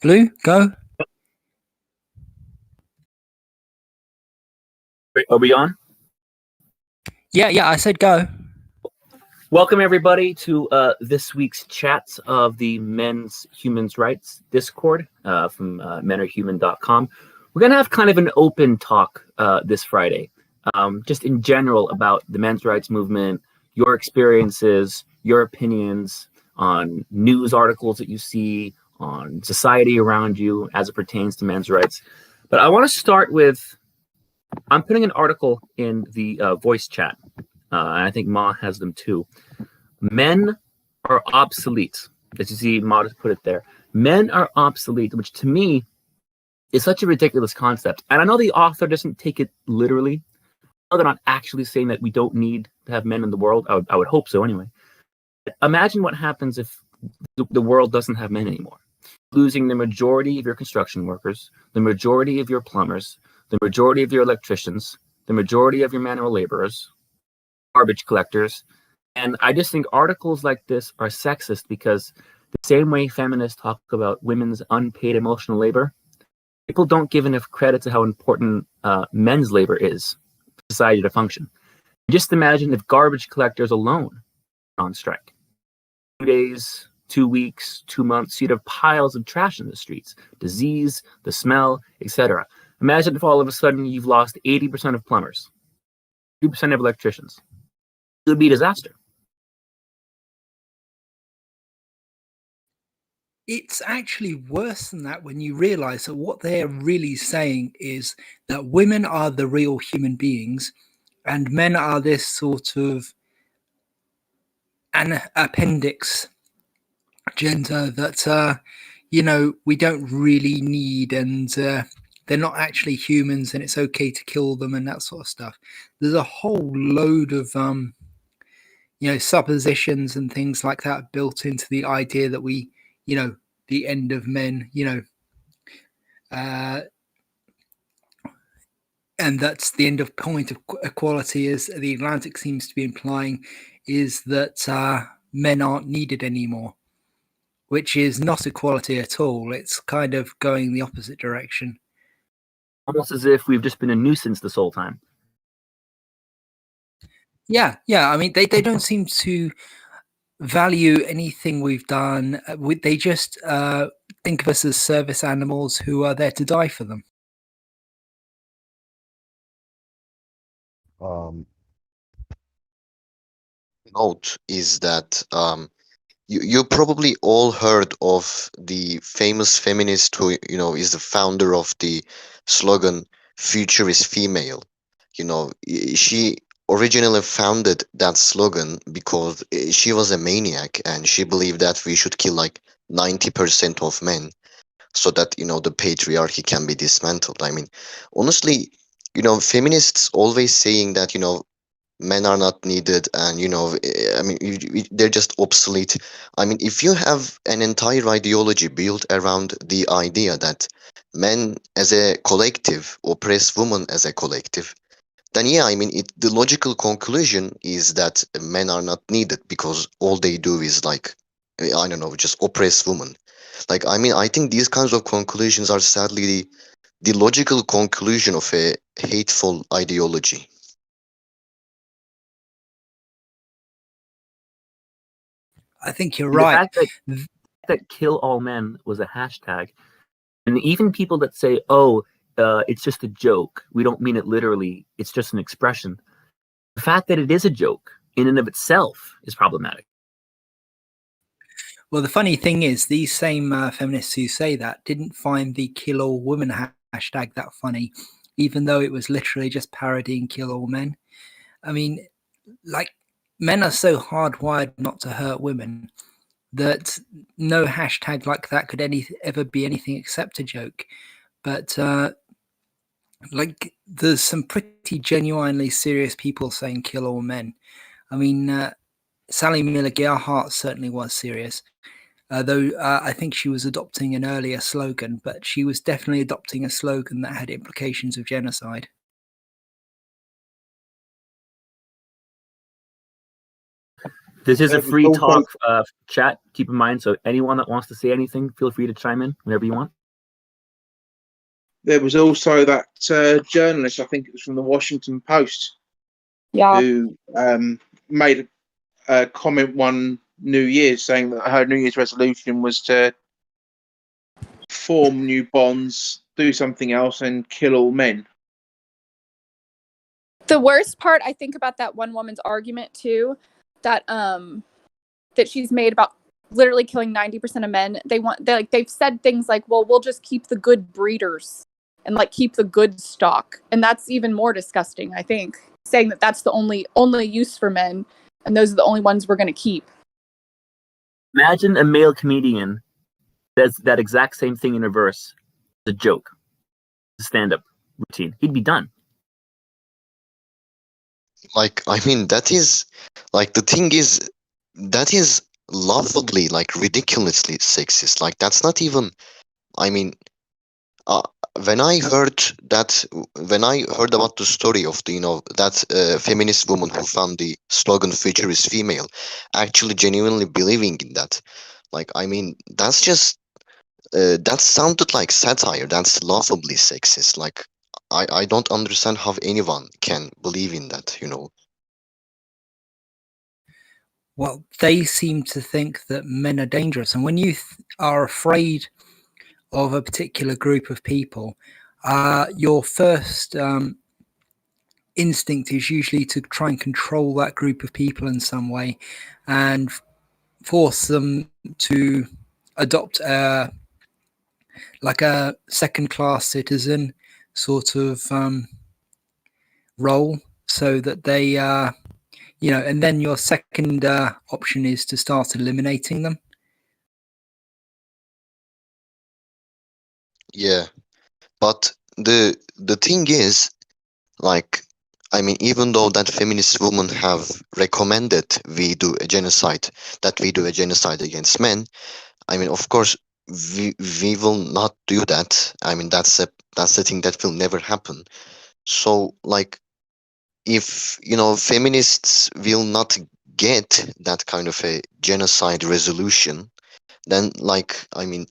Blue, go. Are we on? Yeah, I said go. Welcome, everybody, to this week's chats of the Men's Human Rights Discord from menarhuman.com. We're going to have kind of an open talk this Friday, just in general about the men's rights movement, your experiences, your opinions on news articles that you see, on society around you as it pertains to men's rights. But I want to start with, I'm putting an article in the voice chat. And I think Ma has them too. Men are obsolete. As you see, Ma just put it there. Men are obsolete, which to me is such a ridiculous concept. And I know the author doesn't take it literally. I know they're not actually saying that we don't need to have men in the world. I would hope so anyway. But imagine what happens if the world doesn't have men anymore. Losing the majority of your construction workers, the majority of your plumbers, the majority of your electricians, the majority of your manual laborers, garbage collectors. And I just think articles like this are sexist because the same way feminists talk about women's unpaid emotional labor, people don't give enough credit to how important men's labor is for society to function. Just imagine if garbage collectors alone are on strike. 2 days, 2 weeks, 2 months, you'd have piles of trash in the streets, disease, the smell, etc. Imagine if all of a sudden you've lost 80% of plumbers, 2% of electricians. It would be a disaster. It's actually worse than that when you realize that what they're really saying is that women are the real human beings and men are this sort of an appendix gender that, we don't really need, and they're not actually humans and it's okay to kill them and that sort of stuff. There's a whole load of suppositions and things like that built into the idea that we, the end of men, and that's the end of point of equality, as the Atlantic seems to be implying, is that men aren't needed anymore, which is not equality at all. It's kind of going the opposite direction. Almost as if we've just been a nuisance this whole time. Yeah. I mean, they don't seem to value anything we've done. They just think of us as service animals who are there to die for them. Note is that you probably all heard of the famous feminist who is the founder of the slogan "Future is female." She originally founded that slogan because she was a maniac and she believed that we should kill like 90% of men so that the patriarchy can be dismantled. I mean, honestly, feminists always saying that men are not needed and I mean they're just obsolete. I mean, if you have an entire ideology built around the idea that men as a collective oppress women as a collective, then yeah, I mean the logical conclusion is that men are not needed because all they do is like, I don't know, just oppress women. Like, I mean, I think these kinds of conclusions are sadly the logical conclusion of a hateful ideology. I think you're right. The fact that kill all men was a hashtag, and even people that say, oh, it's just a joke, we don't mean it literally, it's just an expression. The fact that it is a joke in and of itself is problematic. Well, the funny thing is, these same feminists who say that didn't find the kill all women hashtag that funny, even though it was literally just parodying kill all men. I mean, like, men are so hardwired not to hurt women that no hashtag like that could ever be anything except a joke. But there's some pretty genuinely serious people saying kill all men. I mean, Sally Miller Gerhardt certainly was serious, though I think she was adopting an earlier slogan, but she was definitely adopting a slogan that had implications of genocide. This is a There was free also- talk chat. Keep in mind, so anyone that wants to say anything, feel free to chime in whenever you want. There was also that journalist, I think it was from the Washington Post, who made a comment one New Year's saying that her New Year's resolution was to form new bonds, do something else, and kill all men. The worst part, I think, about that one woman's argument too, that that she's made about literally killing 90% of men. They've said things like, "Well, we'll just keep the good breeders and like keep the good stock," and that's even more disgusting. I think saying that that's the only use for men, and those are the only ones we're going to keep. Imagine a male comedian does that exact same thing in reverse. It's a joke, a stand-up routine. He'd be done. Like, I mean, that is like the thing is that is laughably, like, ridiculously sexist. Like, that's not even. I mean, uh, when I heard about the story of the that feminist woman who found the slogan "Future is female," actually genuinely believing in that, like, I mean, that's just that sounded like satire. That's laughably sexist. Like, I don't understand how anyone can believe in that. Well, they seem to think that men are dangerous. And when you are afraid of a particular group of people, your first instinct is usually to try and control that group of people in some way and force them to adopt like a second-class citizen sort of role, so that they and then your second option is to start eliminating them. Yeah, but the thing is, like, I mean, even though that feminist woman have recommended that we do a genocide against men, I mean, of course, we will not do that. I mean, that's the thing that will never happen. So, like, if feminists will not get that kind of a genocide resolution, then, like, I mean,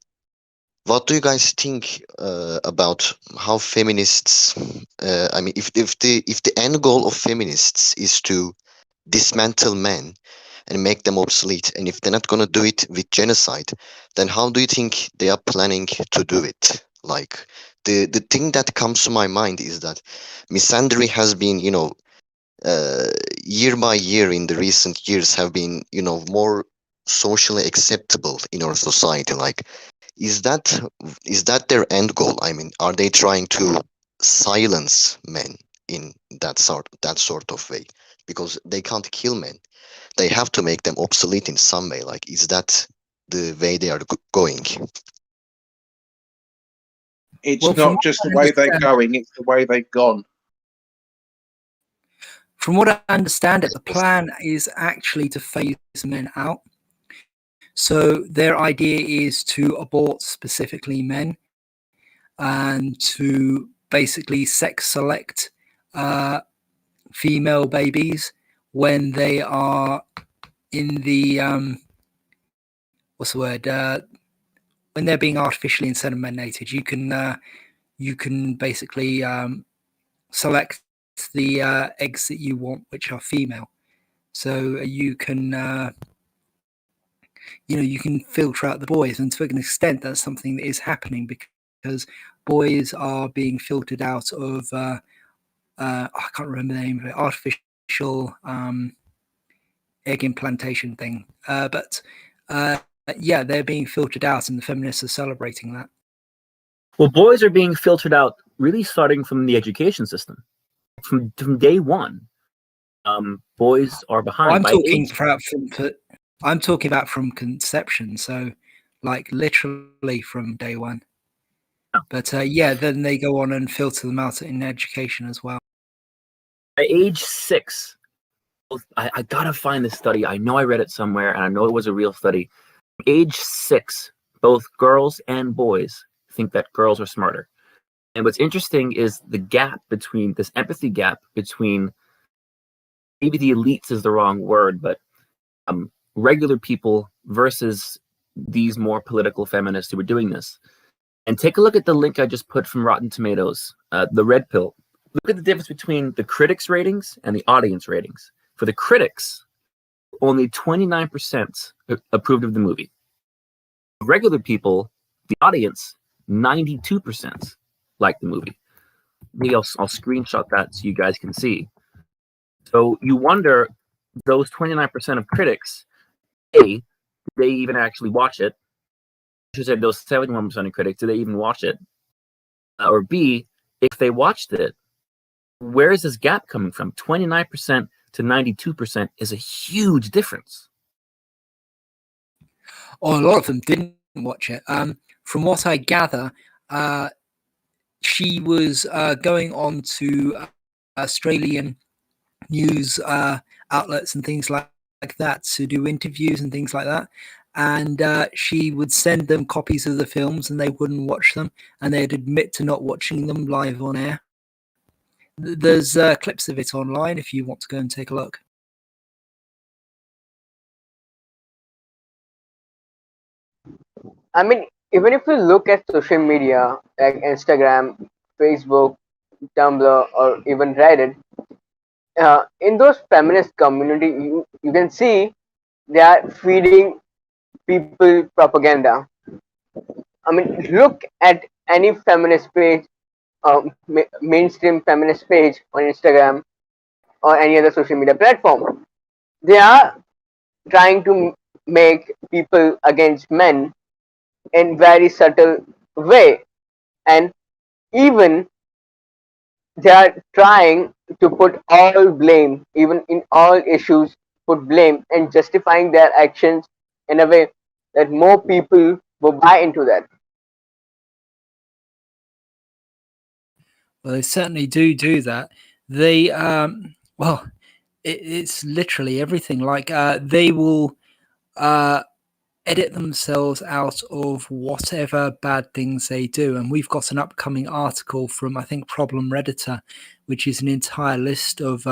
what do you guys think about how feminists? I mean, if the end goal of feminists is to dismantle men and make them obsolete, and if they're not gonna do it with genocide, then how do you think they are planning to do it? Like, the thing that comes to my mind is that misandry has been, uh, year by year in the recent years have been, more socially acceptable in our society. Like, is that their end goal? I mean, are they trying to silence men in that sort of way? Because they can't kill men, they have to make them obsolete in some way. Like, is that the way they are going? It's Well, not just the way they're going; it's the way they've gone. From what I understand it, the plan is actually to phase men out. So their idea is to abort specifically men and to basically sex select female babies when they are in the what's the word? When they're being artificially inseminated. You can basically select the eggs that you want, which are female. So you can you can filter out the boys, and to an extent that's something that is happening, because boys are being filtered out of I can't remember the name of it, artificial egg implantation thing, but yeah, they're being filtered out, and the feminists are celebrating that. Well, boys are being filtered out really starting from the education system. From day one, boys are behind. I'm talking about from conception, so like literally from day one. But yeah, then they go on and filter them out in education as well. By age 6, I gotta find this study. I know I read it somewhere, and I know it was a real study. Age 6, both girls and boys think that girls are smarter. And what's interesting is the gap between this empathy gap between, maybe the elites is the wrong word, but regular people versus these more political feminists who were doing this. And take a look at the link I just put from Rotten Tomatoes, the red pill. Look at the difference between the critics' ratings and the audience ratings. For the critics, only 29% approved of the movie. Regular people, the audience, 92% liked the movie. Maybe I'll screenshot that so you guys can see. So you wonder, those 29% of critics, A, did they even actually watch it? I should say those 71% of critics, did they even watch it? Or B, if they watched it, where is this gap coming from? 29% to 92% is a huge difference. Oh, a lot of them didn't watch it. From what I gather, she was going on to Australian news outlets and things like that to do interviews and things like that. And she would send them copies of the films and they wouldn't watch them. And they'd admit to not watching them live on air. There's clips of it online if you want to go and take a look. I mean, even if you look at social media like Instagram, Facebook, Tumblr, or even Reddit, in those feminist community, you can see they are feeding people propaganda. I mean, look at any feminist page, mainstream feminist page on Instagram or any other social media platform. They are trying to make people against men in very subtle way, and even they are trying to put all blame, even in all issues, put blame and justifying their actions in a way that more people will buy into that. Well, they certainly do that. They, well, it's literally everything. Like they will edit themselves out of whatever bad things they do. And we've got an upcoming article from, I think, Problem Redditor, which is an entire list of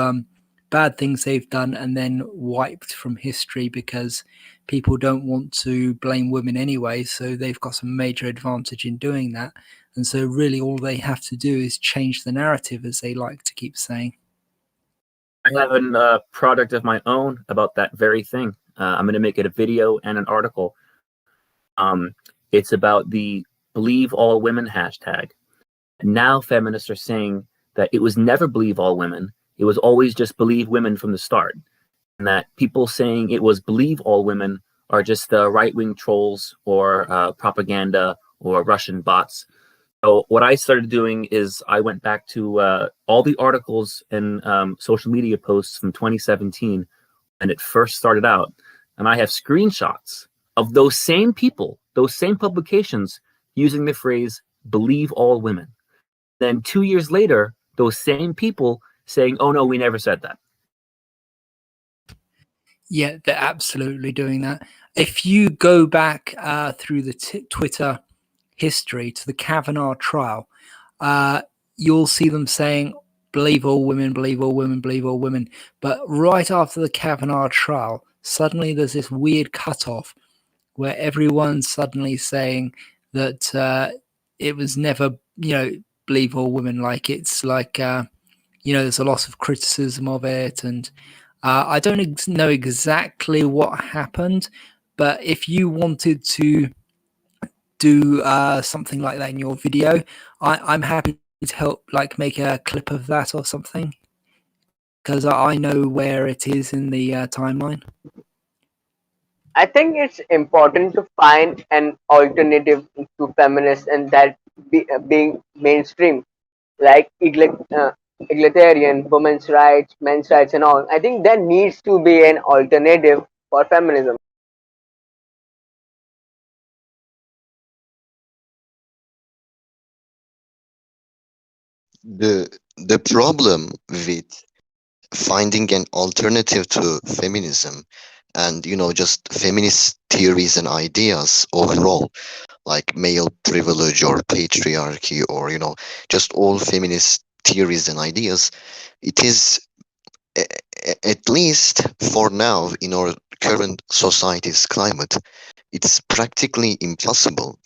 bad things they've done and then wiped from history because people don't want to blame women anyway. So they've got a major advantage in doing that. And so really all they have to do is change the narrative, as they like to keep saying. I have a product of my own about that very thing. I'm going to make it a video and an article. It's about the Believe All Women hashtag. Now feminists are saying that it was never Believe All Women. It was always just Believe Women from the start. And that people saying it was Believe All Women are just right-wing trolls or propaganda or Russian bots. So what I started doing is I went back to all the articles and social media posts from 2017 when it first started out. And I have screenshots of those same people, those same publications using the phrase Believe All Women. Then 2 years later, those same people saying, oh no, we never said that. Yeah, they're absolutely doing that. If you go back through the Twitter history to the Kavanaugh trial, you'll see them saying, believe all women, believe all women, believe all women. But right after the Kavanaugh trial, suddenly there's this weird cutoff where everyone's suddenly saying that it was never, believe all women. Like it's like, there's a lot of criticism of it. And I don't know exactly what happened, but if you wanted to do something like that in your video, I'm happy to help, like make a clip of that or something, because I know where it is in the timeline. I think it's important to find an alternative to feminists and that being mainstream, like egalitarian, women's rights, men's rights, and all. I think there needs to be an alternative for feminism. The problem with finding an alternative to feminism and just feminist theories and ideas overall, like male privilege or patriarchy, or just all feminist theories and ideas, it is at least for now, in our current society's climate, it's practically impossible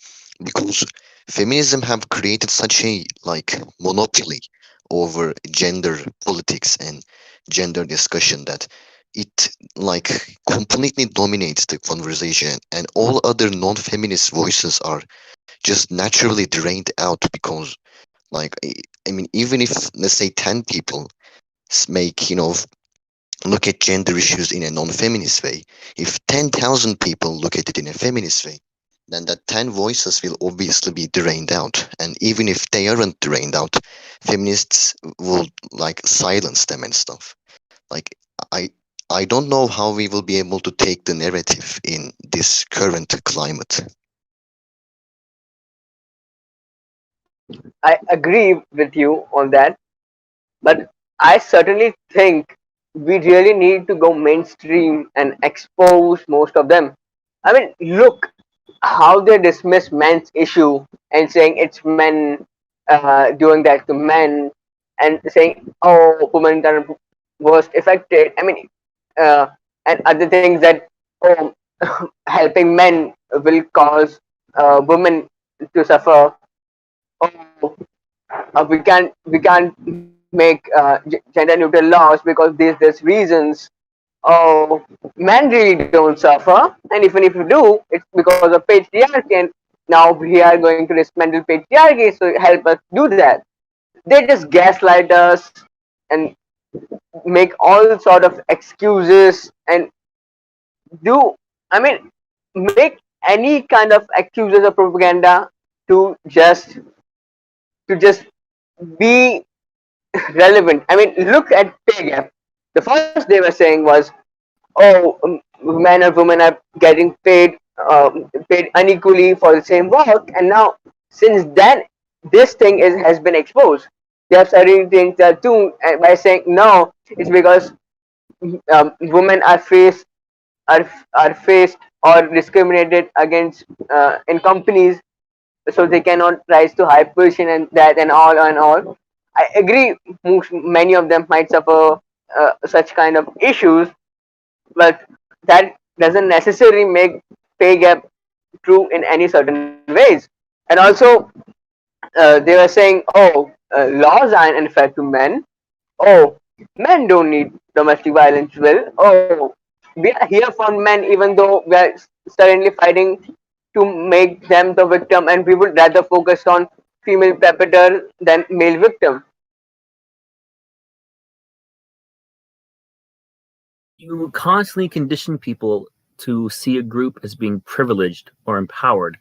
because feminism have created such a like monopoly over gender politics and gender discussion that it like completely dominates the conversation, and all other non-feminist voices are just naturally drained out because like I mean, even if let's say 10 people make look at gender issues in a non-feminist way, if 10,000 people look at it in a feminist way, then that 10 voices will obviously be drained out. And even if they aren't drained out, feminists will like silence them and stuff. Like I I don't know how we will be able to take the narrative in this current climate. I agree with you on that, but I certainly think we really need to go mainstream and expose most of them. I mean, look how they dismiss men's issue and saying it's men doing that to men, and saying, oh, women are worst affected. I mean, uh, and other things that, oh, helping men will cause women to suffer. Oh, we can't make gender neutral laws because these reasons. Oh, men really don't suffer, and even if you do, it's because of patriarchy. And now we are going to dismantle patriarchy, so help us do that. They just gaslight us and make all sort of excuses and do. I mean, make any kind of excuses or propaganda to just be relevant. I mean, look at pay gap. The first they were saying was, oh, men and women are getting paid unequally for the same work, and now since then this thing has been exposed. They have started things that too by saying no, it's because women are faced or discriminated against in companies, so they cannot rise to high position and that and all and all. I agree, many of them might suffer such kind of issues, but that doesn't necessarily make pay gap true in any certain ways. And also, they were saying, oh, laws aren't unfair to men. Oh, men don't need domestic violence. Well, oh, we are here for men, even though we are suddenly fighting to make them the victim, and we would rather focus on female perpetrator than male victim. You constantly condition people to see a group as being privileged or empowered.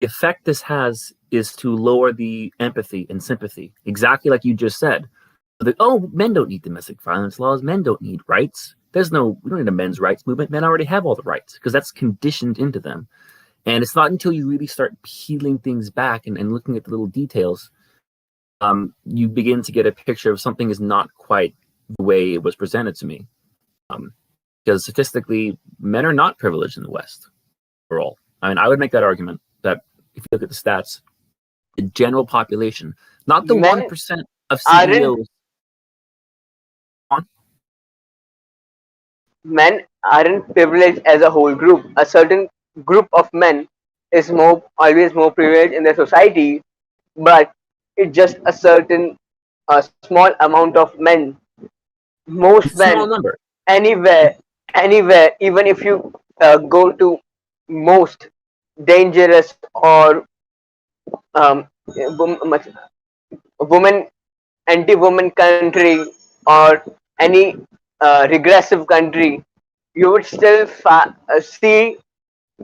The effect this has is to lower the empathy and sympathy, exactly like you just said. Oh, men don't need domestic violence laws, men don't need rights. We don't need a men's rights movement. Men already have all the rights because that's conditioned into them. And it's not until you really start peeling things back and looking at the little details, you begin to get a picture of something is not quite the way it was presented to me. Because statistically, men are not privileged in the West overall. I mean, I would make that argument that if you look at the stats, the general population, not the 1% of CEOs. Men aren't privileged as a whole group. A certain group of men is always more privileged in their society, but it's just a certain small amount of men. Most Small men, number. anywhere, even if you go to most dangerous or um, woman anti-woman country or any regressive country, you would still see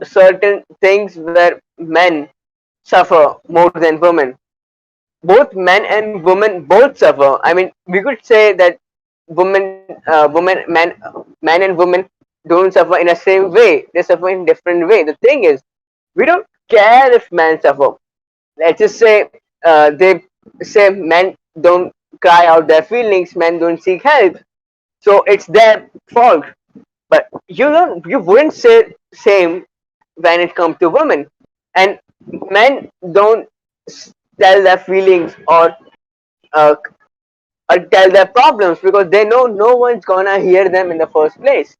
certain things where men suffer more than women. Both men and women both suffer. I mean, we could say that men and women don't suffer in the same way. They suffer in different way. The thing is, we don't care if men suffer. Let's just say they say men don't cry out their feelings, men don't seek help, so it's their fault. But you wouldn't say same when it comes to women, and men don't tell their feelings or uh, or tell their problems because they know no one's gonna hear them in the first place.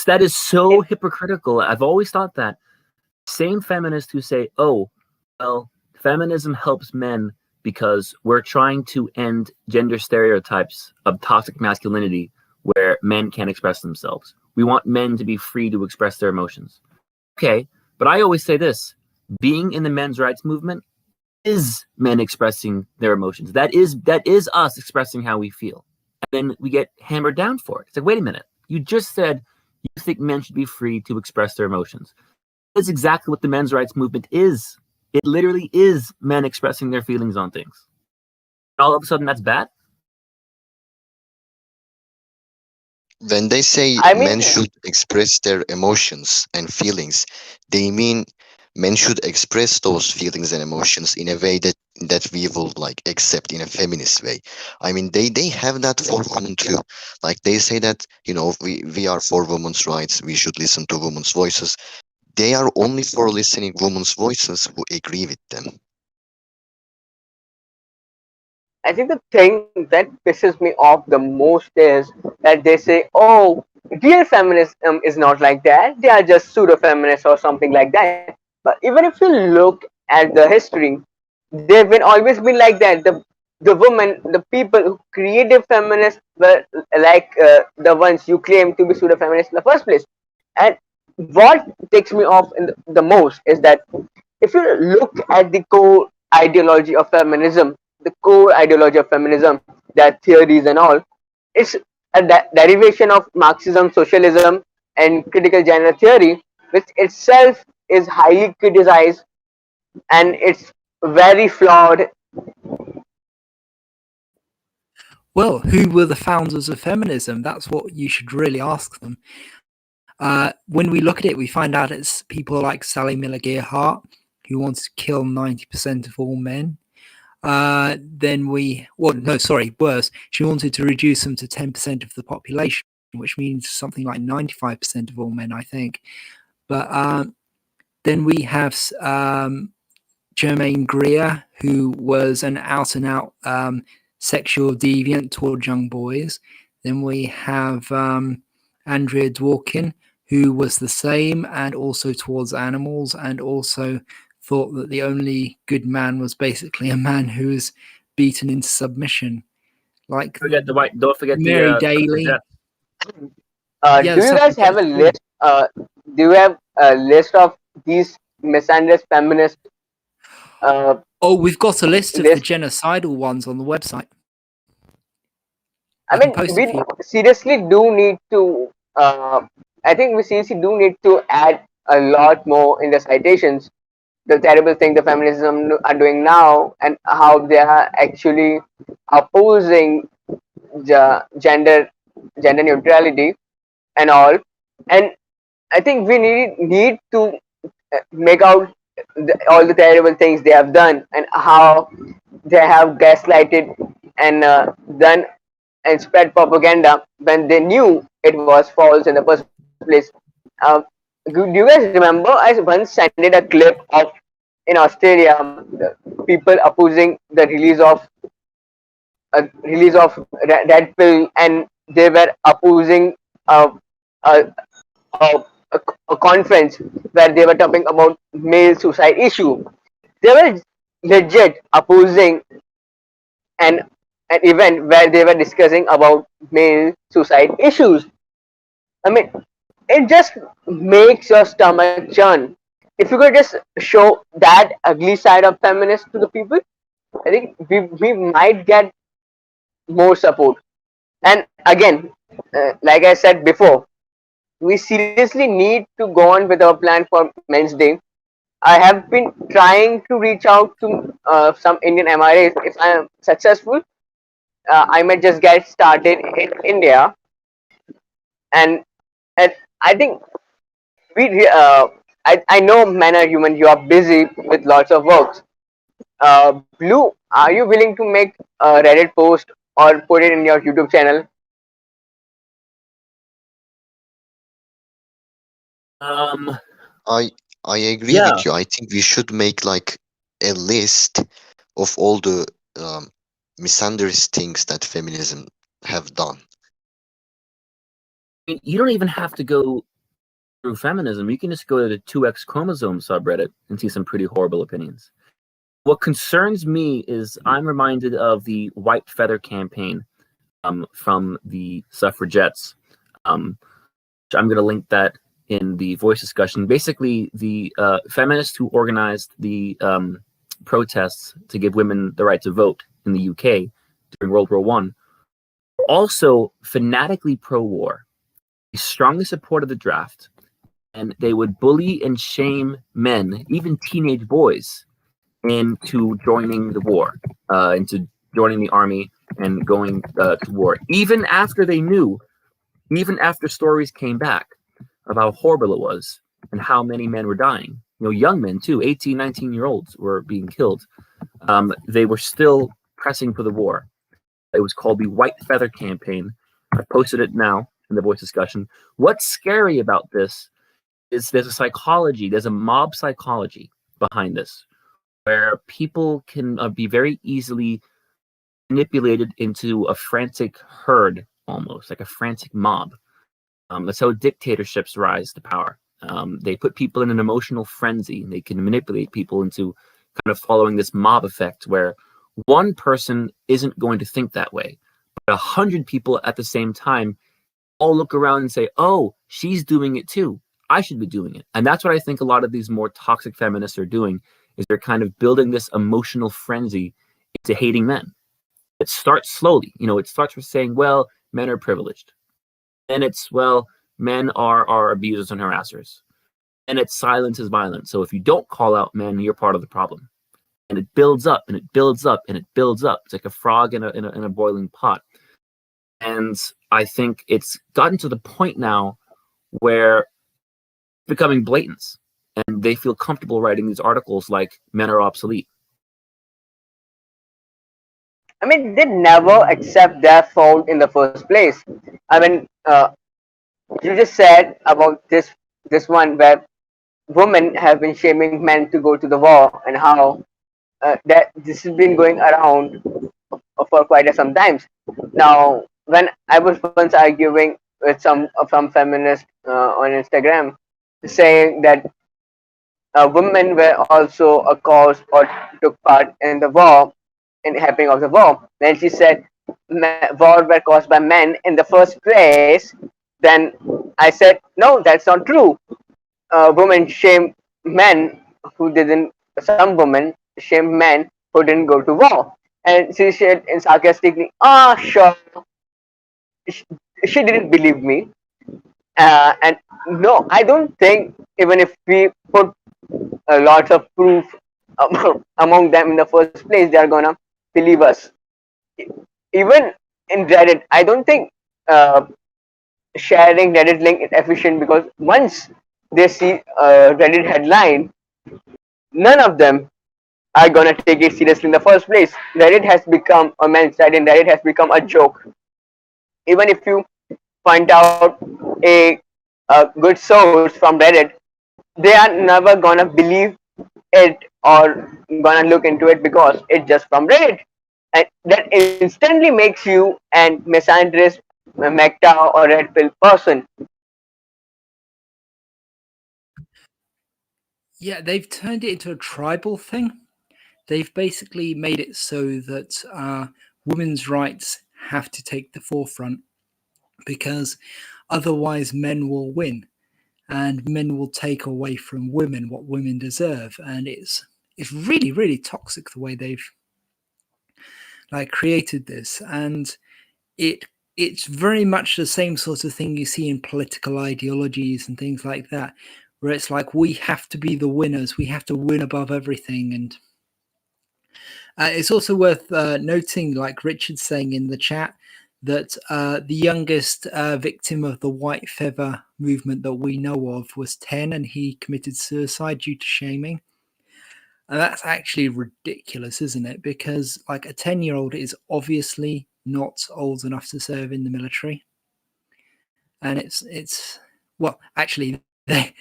That is so hypocritical. I've always thought that. Same feminists who say, oh, well, feminism helps men because we're trying to end gender stereotypes of toxic masculinity where men can't express themselves. We want men to be free to express their emotions. Okay, but I always say this: being in the men's rights movement is men expressing their emotions. That is us expressing how we feel. And then we get hammered down for it. It's like, wait a minute, you just said you think men should be free to express their emotions. That's exactly what the men's rights movement is. It literally is men expressing their feelings on things. All of a sudden, that's bad. When they say I men mean, should express their emotions and feelings, they mean men should express those feelings and emotions in a way that we will like accept in a feminist way. I mean, they have that for women too. Like they say that we are for women's rights. We should listen to women's voices. They are only for listening women's voices who agree with them. I think the thing that pisses me off the most is that they say, oh, real feminism is not like that. They are just pseudo feminists or something like that. But even if you look at the history, they've been always been like that. The women, the people who created feminists were like the ones you claim to be pseudo feminists in the first place. And what takes me off the most is that if you look at the core ideology of feminism, that theories and all, it's a derivation of Marxism, socialism, and critical gender theory, which itself is highly criticized and it's very flawed. Well, who were the founders of feminism? That's what you should really ask them. When we look at it, we find out it's people like Sally Miller Gearhart, who wants to kill 90% of all men. Worse, she wanted to reduce them to 10% of the population, which means something like 95% of all men, I think. But then we have Germaine Greer, who was an out-and-out sexual deviant toward young boys. Then we have Andrea Dworkin, who was the same and also towards animals, and also thought that the only good man was basically a man who was beaten into submission. Like Don't forget Mary the Daly. Do you guys have a list? Do you have a list of these misandrous feminists? We've got a list of the genocidal ones on the website. I mean, we seriously do need to. I think we seriously do need to add a lot more in the citations. The terrible thing the feminism are doing now, and how they are actually opposing gender neutrality and all. And I think we need to make out all the terrible things they have done and how they have gaslighted and done and spread propaganda when they knew it was false in the first place. Do you guys remember? I once sent a clip of in Australia people opposing the release of red pill, and they were opposing a, a, a, a conference where they were talking about male suicide issue. They were legit opposing an an event where they were discussing about male suicide issues. I mean, it just makes your stomach churn. If you could just show that ugly side of feminists to the people, I think we might get more support. And again, like I said before, we seriously need to go on with our plan for Men's Day. I have been trying to reach out to some Indian MRAs. If I am successful, I might just get started in India, and and I think I know men are human. You are busy with lots of works. Blue, are you willing to make a Reddit post or put it in your YouTube channel? I agree with you. I think we should make like a list of all the misandrous things that feminism have done. I mean, you don't even have to go through feminism. You can just go to the 2X chromosome subreddit and see some pretty horrible opinions. What concerns me is I'm reminded of the white feather campaign from the suffragettes. I'm going to link that in the voice discussion. Basically, the feminists who organized the protests to give women the right to vote in the UK during World War I were also fanatically pro-war. They strongly supported the draft, and they would bully and shame men, even teenage boys, into joining the war, into joining the army and going to war, even after they knew, even after stories came back of how horrible it was and how many men were dying. You know, young men too, 18, 19-year-olds were being killed. They were still pressing for the war. It was called the White Feather Campaign. I posted it now in the voice discussion. What's scary about this is there's a psychology, there's a mob psychology behind this, where people can be very easily manipulated into a frantic herd, almost like a frantic mob. That's how dictatorships rise to power. They put people in an emotional frenzy, and they can manipulate people into kind of following this mob effect where one person isn't going to think that way, but 100 people at the same time all look around and say, oh, she's doing it too. I should be doing it. And that's what I think a lot of these more toxic feminists are doing, is they're kind of building this emotional frenzy into hating men. It starts slowly. You know, it starts with saying, well, men are privileged. And it's, well, men are abusers and harassers. And it's silence is violence. So if you don't call out men, you're part of the problem. And it builds up and it builds up and it builds up. It's like a frog in a boiling pot. And I think it's gotten to the point now where it's becoming blatant, and they feel comfortable writing these articles like men are obsolete. I mean, they never accept their fault in the first place. I mean, you just said about this one where women have been shaming men to go to the war, and how that this has been going around for quite some times. Now, when I was once arguing with some feminists on Instagram, saying that women were also a cause or took part in the war, in happening of the war. Then she said war were caused by men in the first place. Then I said, no, that's not true. Women shame men who didn't. Some women shame men who didn't go to war. And she said sarcastically, "Ah, sure." She, she didn't believe me. And no, I don't think even if we put a lot of proof among them in the first place, they are gonna believe us. Even in Reddit, I don't think sharing Reddit link is efficient, because once they see a Reddit headline, none of them are gonna take it seriously in the first place. Reddit has become a man's site, and Reddit has become a joke. Even if you find out a, a good source from Reddit, they are never gonna believe it or gonna look into it because it's just from Reddit. And that instantly makes you an misandrist, mecta, or red pill person. Yeah, they've turned it into a tribal thing. They've basically made it so that women's rights have to take the forefront, because otherwise men will win and men will take away from women what women deserve. And it's really, really toxic the way they've created this. And it's very much the same sort of thing you see in political ideologies and things like that, where it's like, we have to be the winners, we have to win above everything. And it's also worth noting, like Richard's saying in the chat, that the youngest victim of the white feather movement that we know of was 10, and he committed suicide due to shaming. And that's actually ridiculous, isn't it? Because like a 10-year-old is obviously not old enough to serve in the military. And it's well, actually they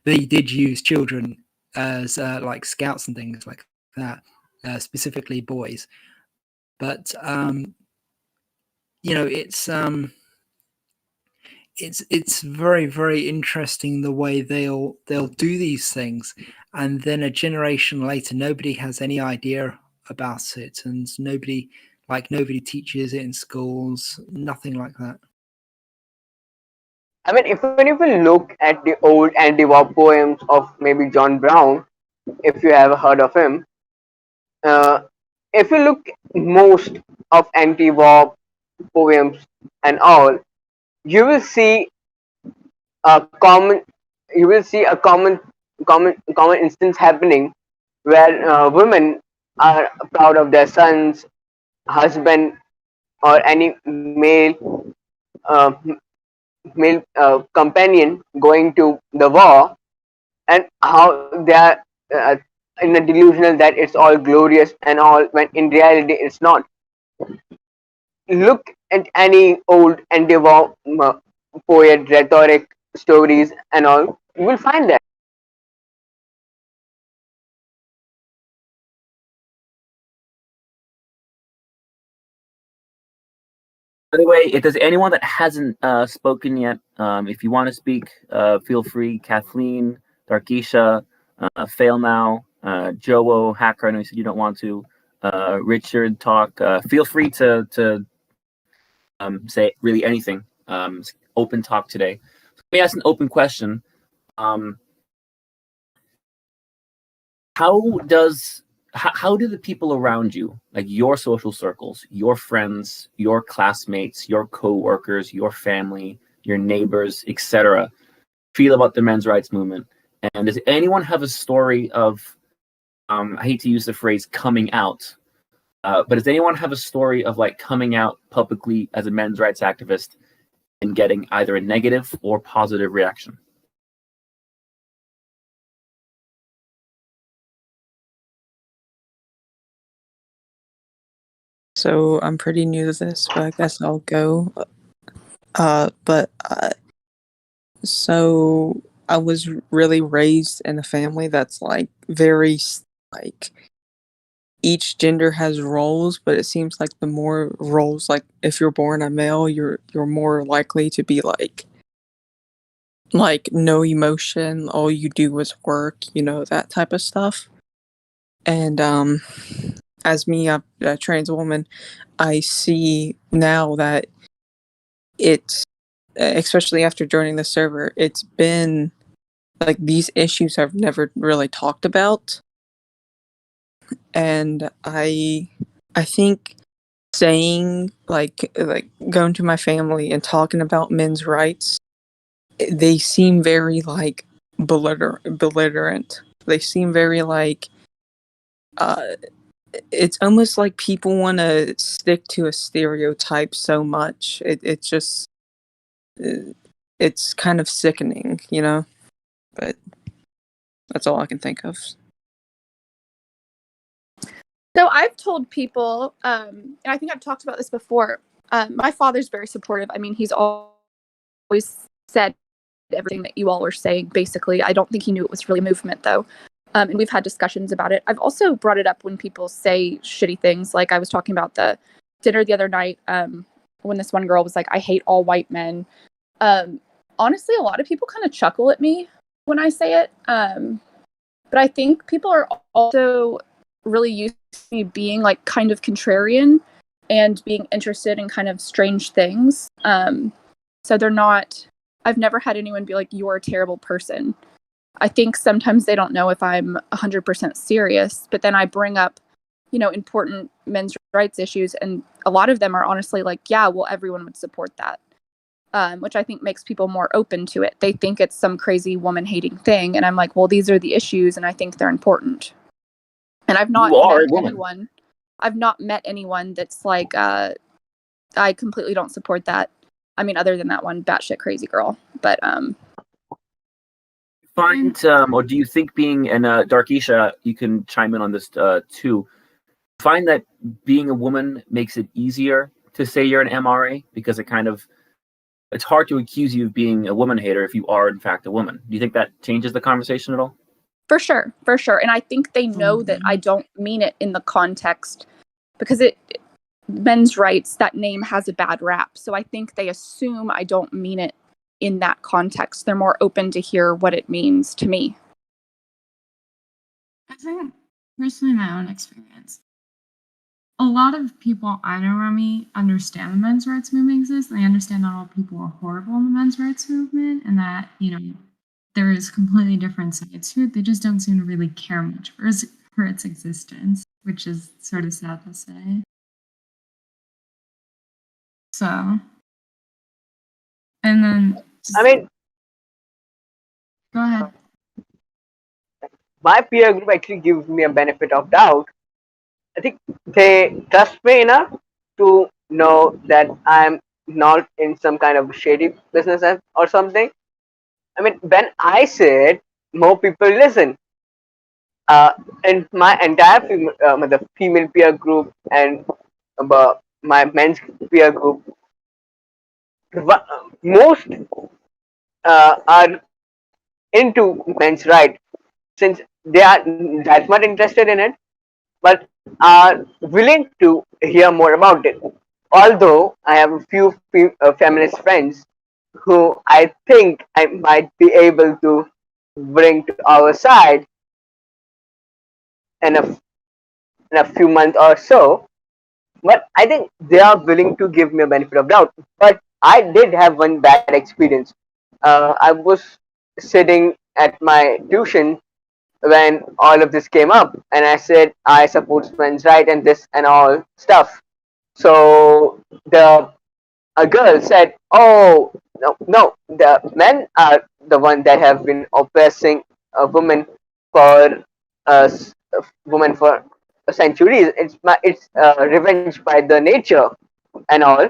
did use children as like scouts and things like that, specifically boys. But you know, it's very, very interesting the way they'll do these things, and then a generation later nobody has any idea about it, and nobody teaches it in schools, nothing like that. I mean, even if we look at the old anti-war poems of maybe John Brown, if you have heard of him, uh, if you look most of anti-war poems and all, you will see a common, common instance happening where women are proud of their sons, husband, or any uh, male companion going to the war, and how they are uh, in a delusional that it's all glorious and all, when in reality it's not. Look at any old anti-war poet, rhetoric, stories, and all. You will find that. By the way, if there's anyone that hasn't spoken yet, if you want to speak, feel free. Kathleen, Darkisha, Fail Now, Joe, Hacker, I know you said you don't want to. Richard, talk. Feel free to say really anything. Open talk today. Let me ask an open question. How do the people around you, like your social circles, your friends, your classmates, your co-workers, your family, your neighbors, etc., feel about the men's rights movement? And does anyone have a story of, I hate to use the phrase coming out, but does anyone have a story of like coming out publicly as a men's rights activist and getting either a negative or positive reaction? So I'm pretty new to this, but I guess I'll go. So I was really raised in a family that's like very like each gender has roles, but it seems like the more roles, like if you're born a male, you're more likely to be like no emotion, all you do is work, that type of stuff. And as me, a trans woman, I see now that it's, especially after joining the server, it's been like these issues I've never really talked about. And I think saying like going to my family and talking about men's rights, they seem very like belligerent. They seem very like it's almost like people want to stick to a stereotype so much. It's just it's kind of sickening, but that's all I can think of. So I've told people, and I think I've talked about this before. My father's very supportive. I mean, he's always said everything that you all were saying, basically. I don't think he knew it was really a movement, though. And we've had discussions about it. I've also brought it up when people say shitty things. Like I was talking about the dinner the other night when this one girl was like, I hate all white men. Honestly, a lot of people kind of chuckle at me when I say it. But I think people are also really used to me being like kind of contrarian and being interested in kind of strange things. So they're not, I've never had anyone be like, you're a terrible person. I think sometimes they don't know if I'm 100% serious, but then I bring up, important men's rights issues. And a lot of them are honestly like, yeah, well, everyone would support that. Which I think makes people more open to it. They think it's some crazy woman hating thing. And I'm like, well, these are the issues and I think they're important. And I've not met anyone that's like, I completely don't support that. I mean, other than that one batshit crazy girl. But or do you think being, and Darkisha, you can chime in on this too, find that being a woman makes it easier to say you're an MRA because it's hard to accuse you of being a woman hater if you are in fact a woman. Do you think that changes the conversation at all? For sure. And I think they know that I don't mean it in the context because men's rights, that name has a bad rap. So I think they assume I don't mean it in that context. They're more open to hear what it means to me. I think, personally, my own experience, a lot of people I know around me understand the men's rights movement exists, and they understand not all people are horrible in the men's rights movement, and that, there is completely different sides to it. They just don't seem to really care much for its existence, which is sort of sad to say. So, and then... Go ahead. My peer group actually gives me a benefit of doubt. I think they trust me enough to know that I'm not in some kind of shady business or something. When I said more people listen, in my entire the female peer group and my men's peer group, most are into men's right, since they are that much interested in it, but are willing to hear more about it. Although I have a few feminist friends who I think I might be able to bring to our side in a few months or so, but I think they are willing to give me a benefit of doubt. But I did have one bad experience. I was sitting at my tuition when all of this came up, and I said I support men's right and this and all stuff. So a girl said, "Oh, no, the men are the one that have been oppressing a woman for woman for centuries. It's revenge by the nature and all."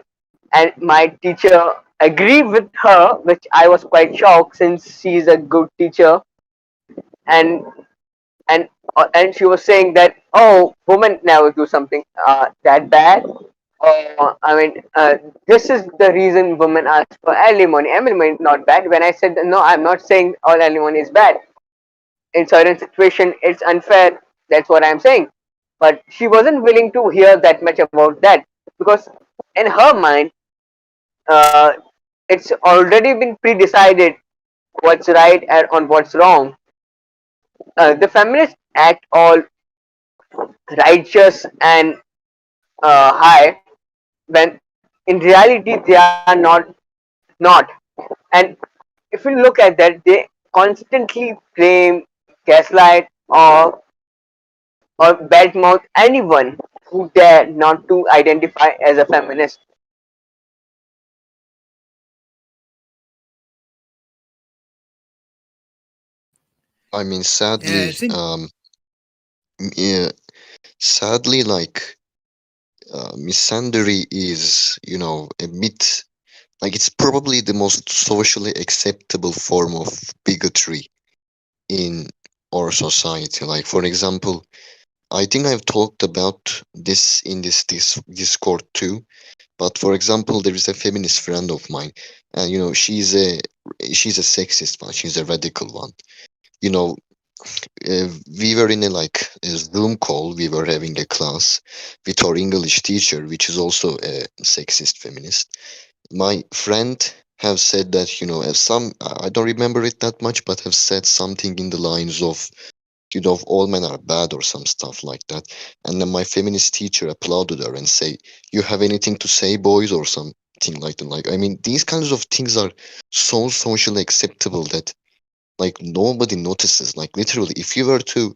And my teacher agreed with her, which I was quite shocked since she's a good teacher, and and she was saying that, oh, women never do something that bad. This is the reason women ask for alimony. Alimony is not bad. When I said, no, I'm not saying all alimony is bad. In certain situations, it's unfair. That's what I'm saying. But she wasn't willing to hear that much about that, because in her mind, uh, it's already been pre-decided what's right and on what's wrong. The feminists act all righteous and high, when in reality they are not. And if you look at that, they constantly blame, gaslight, or badmouth anyone who dare not to identify as a feminist. I mean, sadly, it's in- yeah, sadly, like misandry is, a bit like it's probably the most socially acceptable form of bigotry in our society. Like, for example, I think I've talked about this in this Discord too. But for example, there is a feminist friend of mine, and she's a sexist one. She's a radical one. You know, we were in a Zoom call. We were having a class with our English teacher, which is also a sexist feminist. My friend have said that, as some, I don't remember it that much, but have said something in the lines of, all men are bad or some stuff like that. And then my feminist teacher applauded her and say, "You have anything to say, boys?" or something like that. Like, I mean, these kinds of things are so socially acceptable that like nobody notices. Like literally, if you were to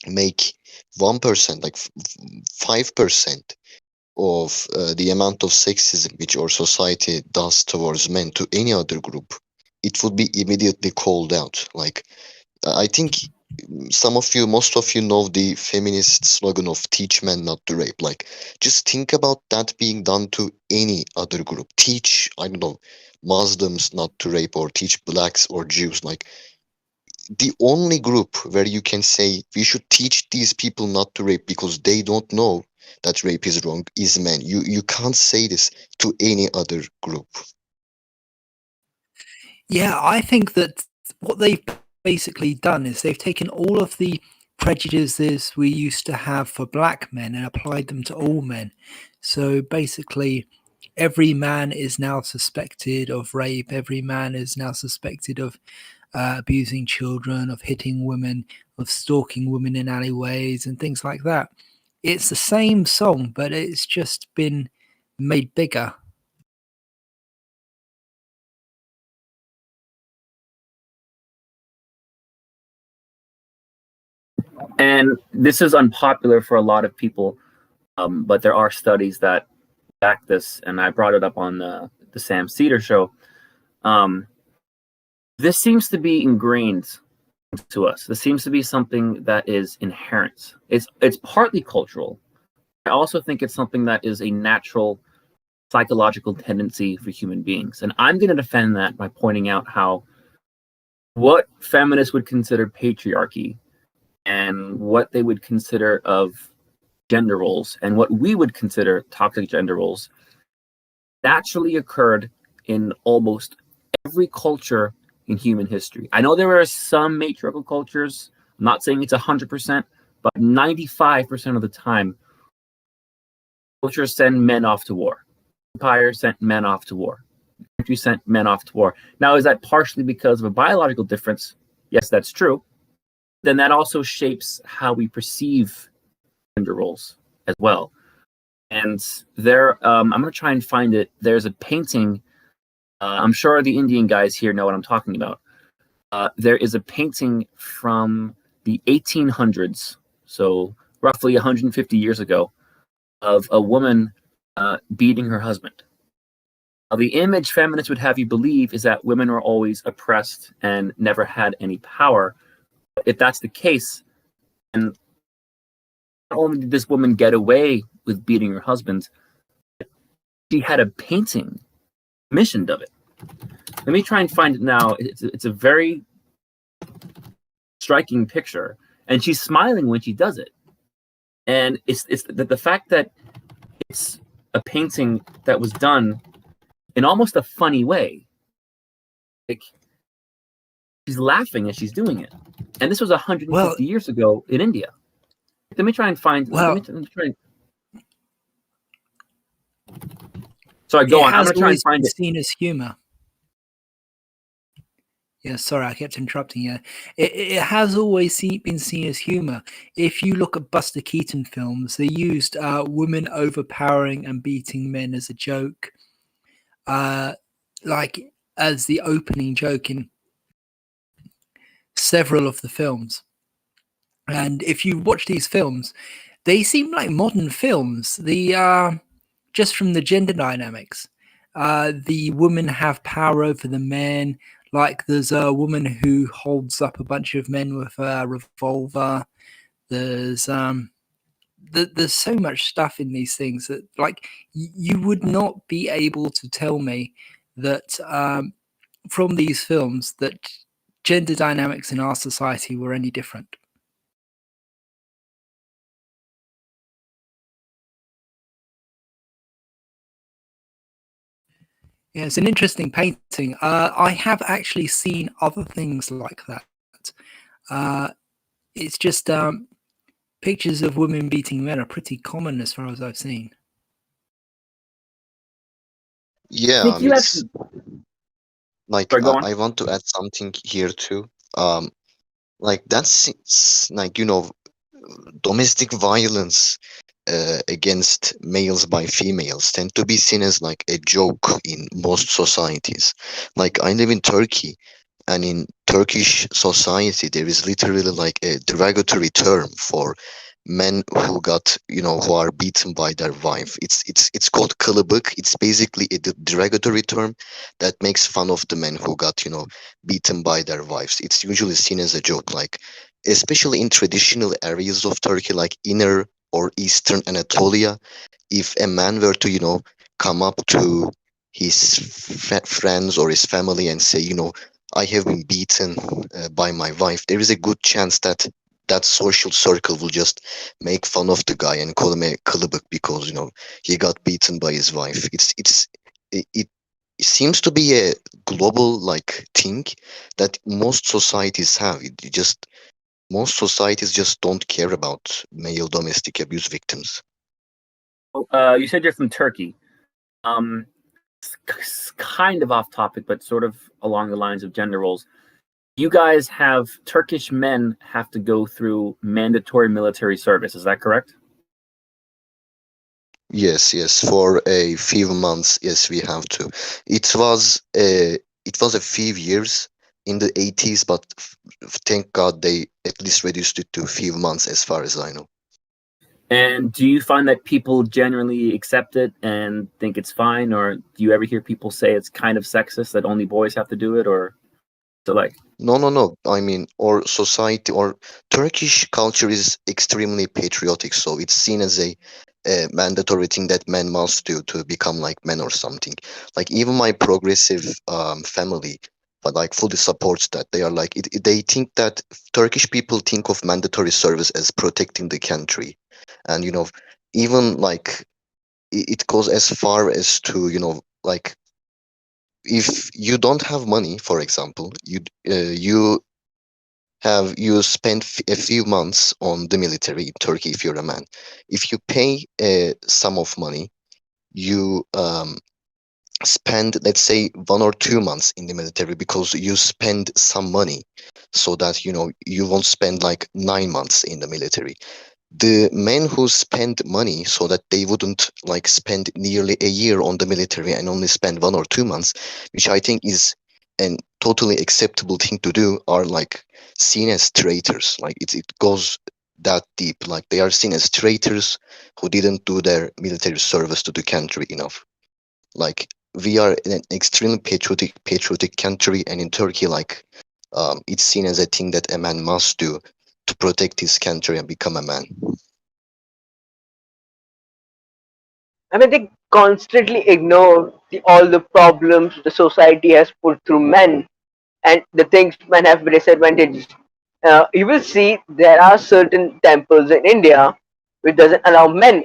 make 1%, like 5% of the amount of sexism which our society does towards men to any other group, it would be immediately called out. Like, I think most of you know the feminist slogan of "teach men not to rape." Like, just think about that being done to any other group. Teach, I don't know, Muslims not to rape, or teach blacks or Jews. Like, the only group where you can say we should teach these people not to rape because they don't know that rape is wrong is men. You can't say this to any other group. Yeah, I think that what they've basically done is they've taken all of the prejudices we used to have for black men and applied them to all men. So basically, every man is now suspected of rape. Every man is now suspected of abusing children, of hitting women, of stalking women in alleyways and things like that. It's the same song, but it's just been made bigger. And this is unpopular for a lot of people, but there are studies that back this, and I brought it up on the Sam Cedar show. This seems to be ingrained to us. This seems to be something that is inherent. It's partly cultural. I also think it's something that is a natural psychological tendency for human beings. And I'm going to defend that by pointing out how what feminists would consider patriarchy and what they would consider of gender roles and what we would consider toxic gender roles naturally occurred in almost every culture in human history. I know there are some matriarchal cultures. I'm not saying it's 100%, but 95% of the time, cultures send men off to war. Empires sent men off to war. Countries sent men off to war. Now, is that partially because of a biological difference? Yes, that's true. Then that also shapes how we perceive gender roles as well. And there, I'm going to try and find it. There's a painting. I'm sure the Indian guys here know what I'm talking about. There is a painting from the 1800s, so roughly 150 years ago, of a woman beating her husband. Now, the image feminists would have you believe is that women were always oppressed and never had any power. If that's the case, and not only did this woman get away with beating her husband, she had a painting commissioned of it. Let me try and find it now. It's a very striking picture, and she's smiling when she does it. And it's the fact that it's a painting that was done in almost a funny way. Like, she's laughing as she's doing it. And this was 150 years ago in India. Let me try and find. Let me try. Sorry, go on. I'm going to try and find it. Seen as humor. Yeah, sorry, I kept interrupting you. It has always been seen as humor. If you look at Buster Keaton films, they used women overpowering and beating men as a joke, like as the opening joke in several of the films. And if you watch these films, they seem like modern films. Just from the gender dynamics, the women have power over the men. Like there's a woman who holds up a bunch of men with a revolver. There's so much stuff in these things that, like, you would not be able to tell me that from these films that gender dynamics in our society were any different. Yeah, it's an interesting painting. I have actually seen other things like that. It's just pictures of women beating men are pretty common as far as I've seen. Yeah, it's like Sorry, go on. I want to add something here too. Like that's like domestic violence against males by females tend to be seen as like a joke in most societies. Like I live in Turkey, and in Turkish society there is literally like a derogatory term for men who got who are beaten by their wife. It's called kılıbık. It's basically a derogatory term that makes fun of the men who got beaten by their wives. It's usually seen as a joke, like especially in traditional areas of Turkey like inner or eastern Anatolia. If a man were to come up to his friends or his family and say, I have been beaten by my wife, there is a good chance that that social circle will just make fun of the guy and call him a kılıbık because he got beaten by his wife. It seems to be a global like thing that most societies have. Most societies just don't care about male domestic abuse victims. You said you're from Turkey. It's kind of off topic, but sort of along the lines of gender roles. You guys have Turkish men have to go through mandatory military service. Is that correct? Yes, yes. For a few months, yes, we have to. It was a few years in the 80s, but thank God they at least reduced it to a few months, as far as I know. And do you find that people generally accept it and think it's fine, or do you ever hear people say it's kind of sexist that only boys have to do it, or so like? No. I mean, our society or Turkish culture is extremely patriotic, so it's seen as a mandatory thing that men must do to become like men or something. Like even my progressive family, but like fully supports that. They are like they think that Turkish people think of mandatory service as protecting the country, and even like it goes as far as to like if you don't have money, for example, you spend a few months on the military in Turkey if you're a man. If you pay a sum of money, you spend, let's say, 1 or 2 months in the military because you spend some money, so that you won't spend like 9 months in the military. The men who spend money so that they wouldn't like spend nearly a year on the military and only spend 1 or 2 months, which I think is an totally acceptable thing to do, are like seen as traitors. Like it goes that deep. Like they are seen as traitors who didn't do their military service to the country enough. Like we are an extremely patriotic country, and in Turkey, like it's seen as a thing that a man must do to protect his country and become a man. I mean, they constantly ignore all the problems the society has put through men and the things men have disadvantages. You will see there are certain temples in India which doesn't allow men.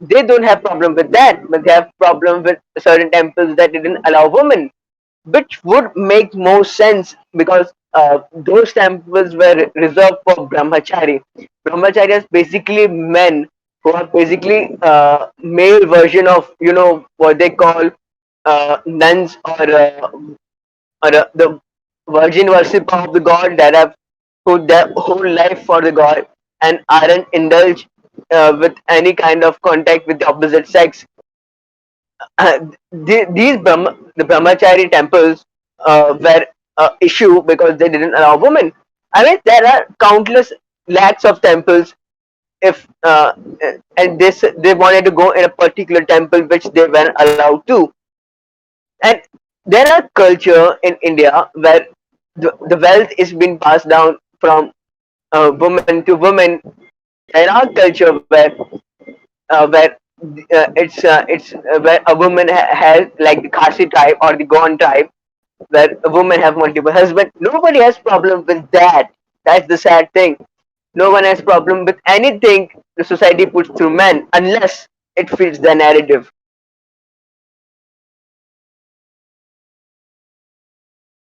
They don't have problem with that, but they have problem with certain temples that didn't allow women, which would make more sense because those temples were reserved for brahmachari. Brahmachari is basically men who are basically male version of what they call nuns or the virgin worship of the god that have put their whole life for the god and aren't indulged with any kind of contact with the opposite sex. The brahmachari temples were issue because they didn't allow women. I mean, there are countless lakhs of temples. If and they wanted to go in a particular temple which they weren't allowed to. And there are culture in India where the wealth is being passed down from woman to woman. There are culture where it's where a woman has like the Khasi tribe or the Gond tribe, where a woman have multiple husbands. Nobody has problem with that. That's the sad thing. No one has problem with anything the society puts through men unless it fits the narrative.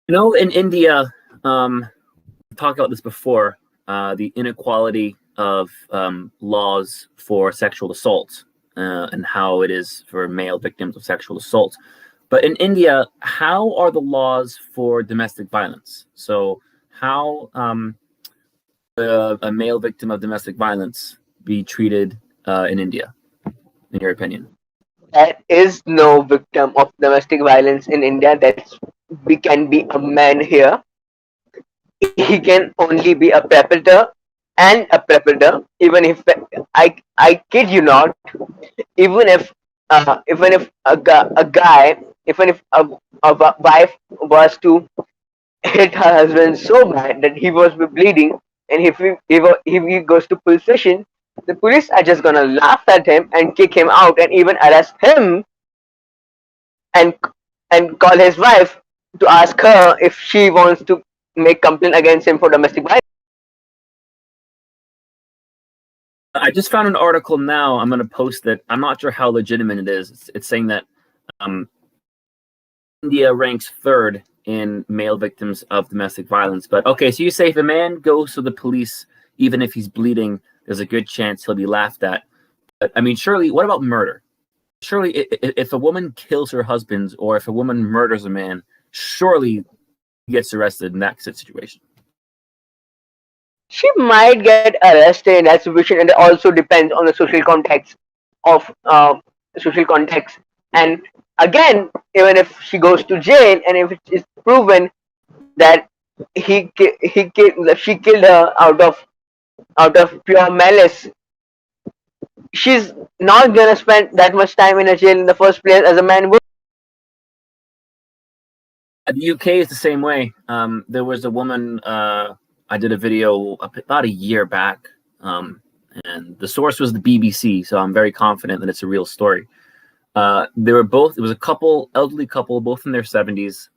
In India, we talked about this before, the inequality of laws for sexual assault and how it is for male victims of sexual assault. But in India, how are the laws for domestic violence? So how a male victim of domestic violence be treated in India, in your opinion? There is no victim of domestic violence in India that can be a man here. He can only be a predator and a predator. Even if I kid you not, even if a guy, even if a wife was to hit her husband so bad that he was bleeding, and if he goes to police station, the police are just gonna laugh at him and kick him out and even arrest him and and call his wife to ask her if she wants to make complaint against him for domestic violence. I just found an article now. I'm going to post it. I'm not sure how legitimate it is. It's saying that India ranks third in male victims of domestic violence. But okay, so you say if a man goes to the police, even if he's bleeding, there's a good chance he'll be laughed at. But, I mean, surely, what about murder? Surely, if a woman kills her husband or if a woman murders a man, surely he gets arrested in that situation. She might get arrested in that situation, and it also depends on the social context of social context. And again, even if she goes to jail, and if it is proven that she killed her out of pure malice, she's not gonna spend that much time in a jail in the first place as a man would. The UK is the same way. There was a woman. I did a video about a year back, and the source was the BBC, so I'm very confident that it's a real story. They were both. It was a couple, elderly couple, both in their 70s.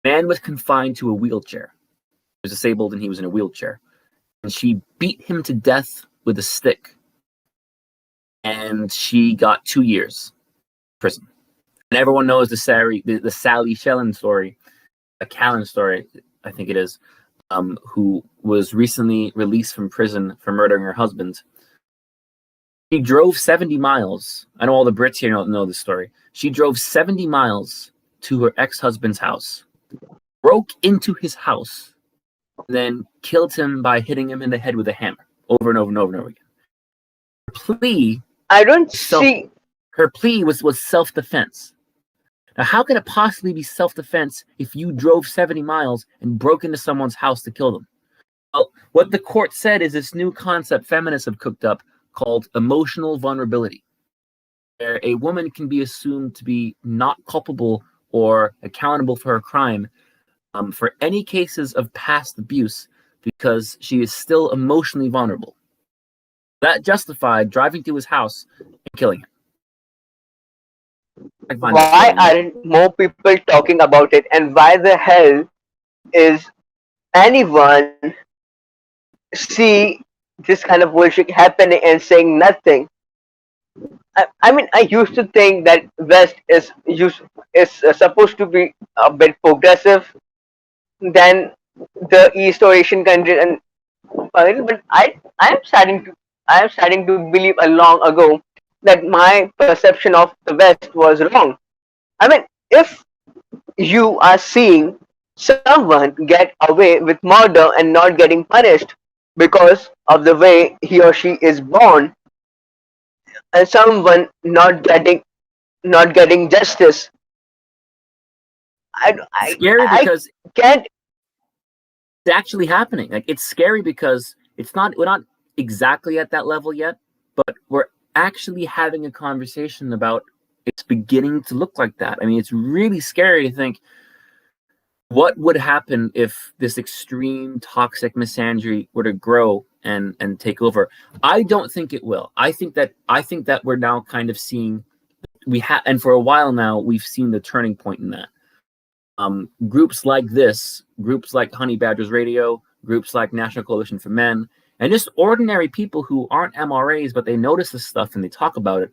Man was confined to a wheelchair. He was disabled, and he was in a wheelchair. And she beat him to death with a stick. And she got 2 years in prison. And everyone knows the Sally Shellen story, a Callan story, I think it is, who was recently released from prison for murdering her husband. She drove 70 miles. I know all the Brits here know this story. She drove 70 miles to her ex-husband's house, broke into his house, and then killed him by hitting him in the head with a hammer over and over and over and over again. Her plea, her plea was self-defense. Now, how can it possibly be self-defense if you drove 70 miles and broke into someone's house to kill them? Well, what the court said is this new concept feminists have cooked up called emotional vulnerability, where a woman can be assumed to be not culpable or accountable for her crime for any cases of past abuse because she is still emotionally vulnerable. That justified driving to his house and killing him. Why aren't more people talking about it, and why the hell is anyone see this kind of bullshit happening and saying nothing? I mean, I used to think that West is supposed to be a bit progressive than the East or Asian countries, and but I am starting to believe a long ago that my perception of the West was wrong. I mean, if you are seeing someone get away with murder and not getting punished because of the way he or she is born, and someone not getting justice, scary because can't. It's actually happening. Like, it's scary because we're not exactly at that level yet, but we're actually having a conversation about it's beginning to look like that. I mean, it's really scary to think what would happen if this extreme toxic misandry were to grow and take over. I don't think it will. I think that we're now kind of seeing and for a while now we've seen the turning point in that. Groups like this, groups like Honey Badgers Radio, groups like National Coalition for Men, and just ordinary people who aren't MRAs, but they notice this stuff and they talk about it.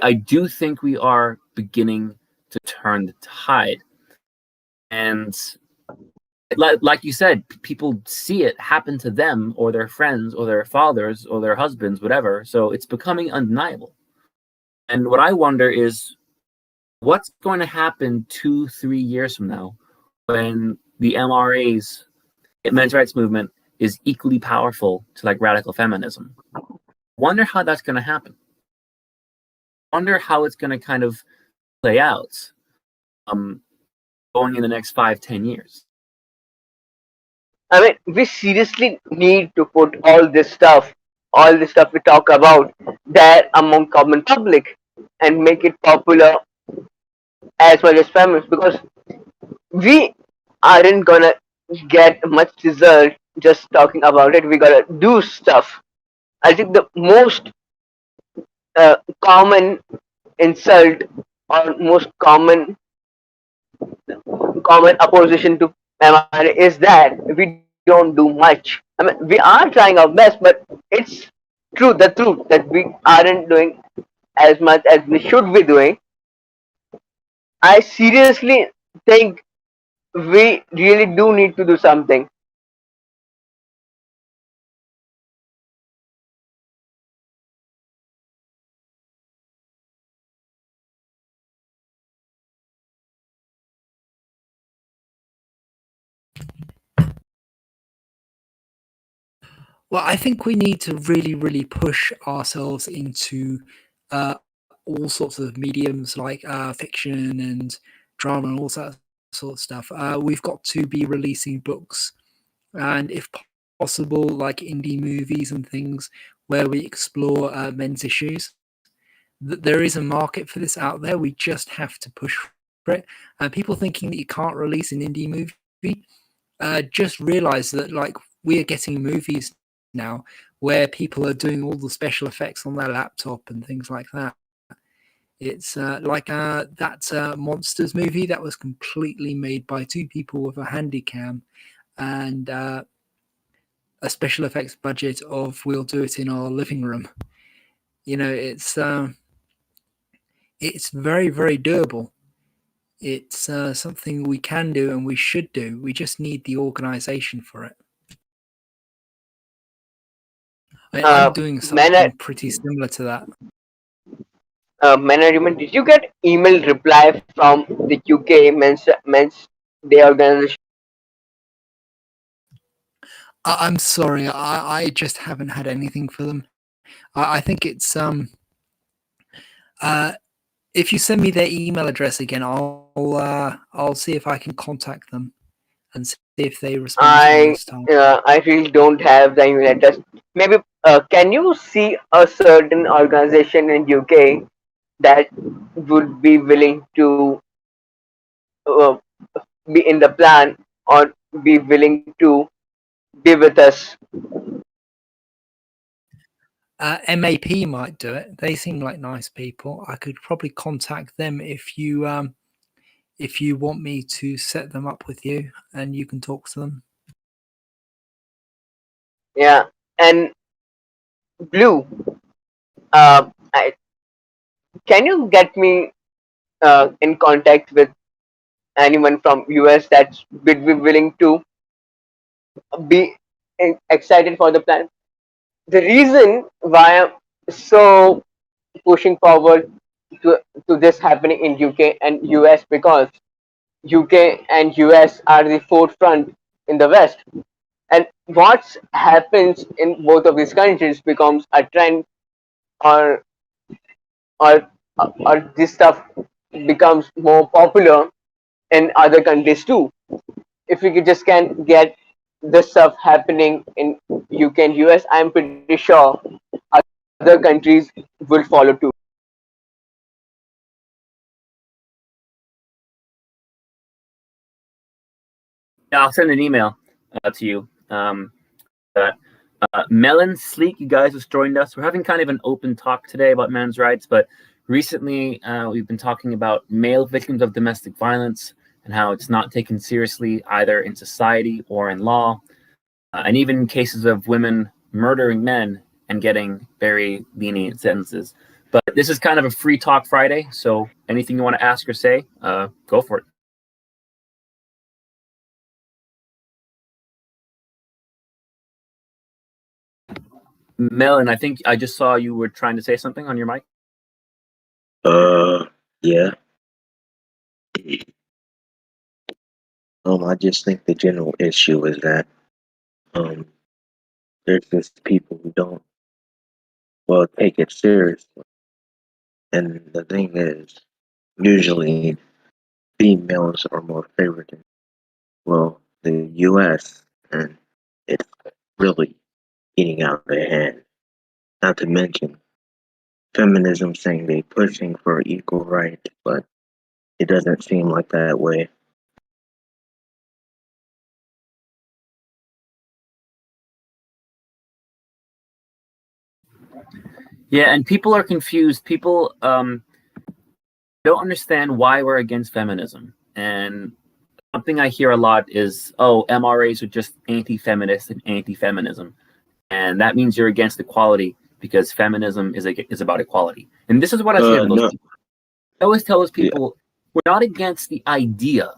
I do think we are beginning to turn the tide. And like you said, people see it happen to them or their friends or their fathers or their husbands, whatever. So it's becoming undeniable. And what I wonder is, what's going to happen 2-3 years from now when the MRAs, men's rights movement, is equally powerful to like radical feminism? Wonder how that's going to happen. Wonder how it's going to kind of play out going in the next 5-10 years. I mean, we seriously need to put all this stuff we talk about there among common public and make it popular as well as feminists, because we aren't gonna get much result just talking about it. We gotta do stuff. I think the most common insult or most common opposition to MRA is that we don't do much. I mean, we are trying our best, but it's the truth that we aren't doing as much as we should be doing. I seriously think we really do need to do something. Well, I think we need to really, really push ourselves into all sorts of mediums like fiction and drama and all that sort of stuff. We've got to be releasing books and, if possible, like indie movies and things where we explore men's issues. There is a market for this out there. We just have to push for it. People thinking that you can't release an indie movie, just realize that like we are getting movies now where people are doing all the special effects on their laptop and things like that. It's like that Monsters movie that was completely made by two people with a handycam and a special effects budget of we'll do it in our living room. You know, it's very, very doable. It's something we can do and we should do. We just need the organization for it. I'm doing something pretty similar to that. Management, did you get email reply from the UK Men's Day organization? I'm sorry, I just haven't had anything for them. I think it's if you send me their email address again, I'll see if I can contact them and see if they respond to me this time. I really don't have the email address. Maybe can you see a certain organization in UK that would be willing to uh, be in the plan or be willing to be with us? MAP might do it. They seem like nice people. I could probably contact them if you want me to set them up with you and you can talk to them. Yeah, and Blue, can you get me in contact with anyone from US that would be willing to be excited for the plan? The reason why I'm so pushing forward to this happening in UK and US because UK and US are the forefront in the West, and what happens in both of these countries becomes a trend, or or or this stuff becomes more popular in other countries too. If we could just can get this stuff happening in UK and US, I'm pretty sure other countries will follow too. Yeah, I'll send an email to you. Melon Sleek, you guys just joined us. We're having kind of an open talk today about men's rights, but recently we've been talking about male victims of domestic violence and how it's not taken seriously either in society or in law, and even cases of women murdering men and getting very lenient sentences. But this is kind of a free talk Friday, so anything you want to ask or say, go for it. Melon, I think I just saw you were trying to say something on your mic. Yeah. I just think the general issue is that there's just people who don't take it seriously. And the thing is, usually females are more favored in the US, and it's really getting out of their hand. Not to mention feminism saying they're pushing for equal rights, but it doesn't seem like that way. Yeah, and people are confused. People don't understand why we're against feminism. And something I hear a lot is, oh, MRAs are just anti-feminist and anti-feminism. And that means you're against equality because feminism is about equality. And this is what I say to those people. I always tell those people, we're not against the idea of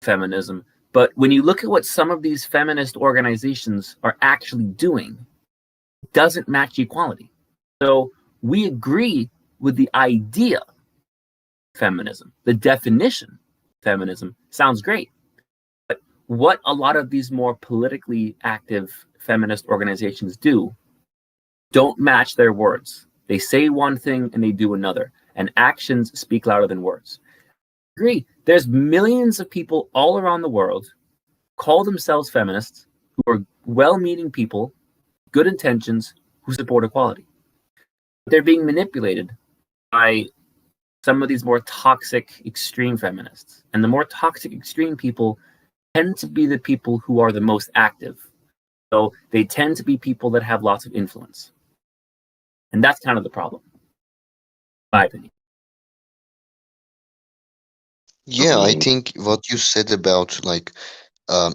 feminism, but when you look at what some of these feminist organizations are actually doing, it doesn't match equality. So we agree with the idea of feminism. The definition of feminism sounds great. But what a lot of these more politically active feminist organizations do don't match their words. They say one thing and they do another, and actions speak louder than words. Agree. There's millions of people all around the world call themselves feminists who are well-meaning people, good intentions, who support equality. They're being manipulated by some of these more toxic, extreme feminists. And the more toxic, extreme people tend to be the people who are the most active. So they tend to be people that have lots of influence. And that's kind of the problem, in my opinion. Yeah, I think what you said about like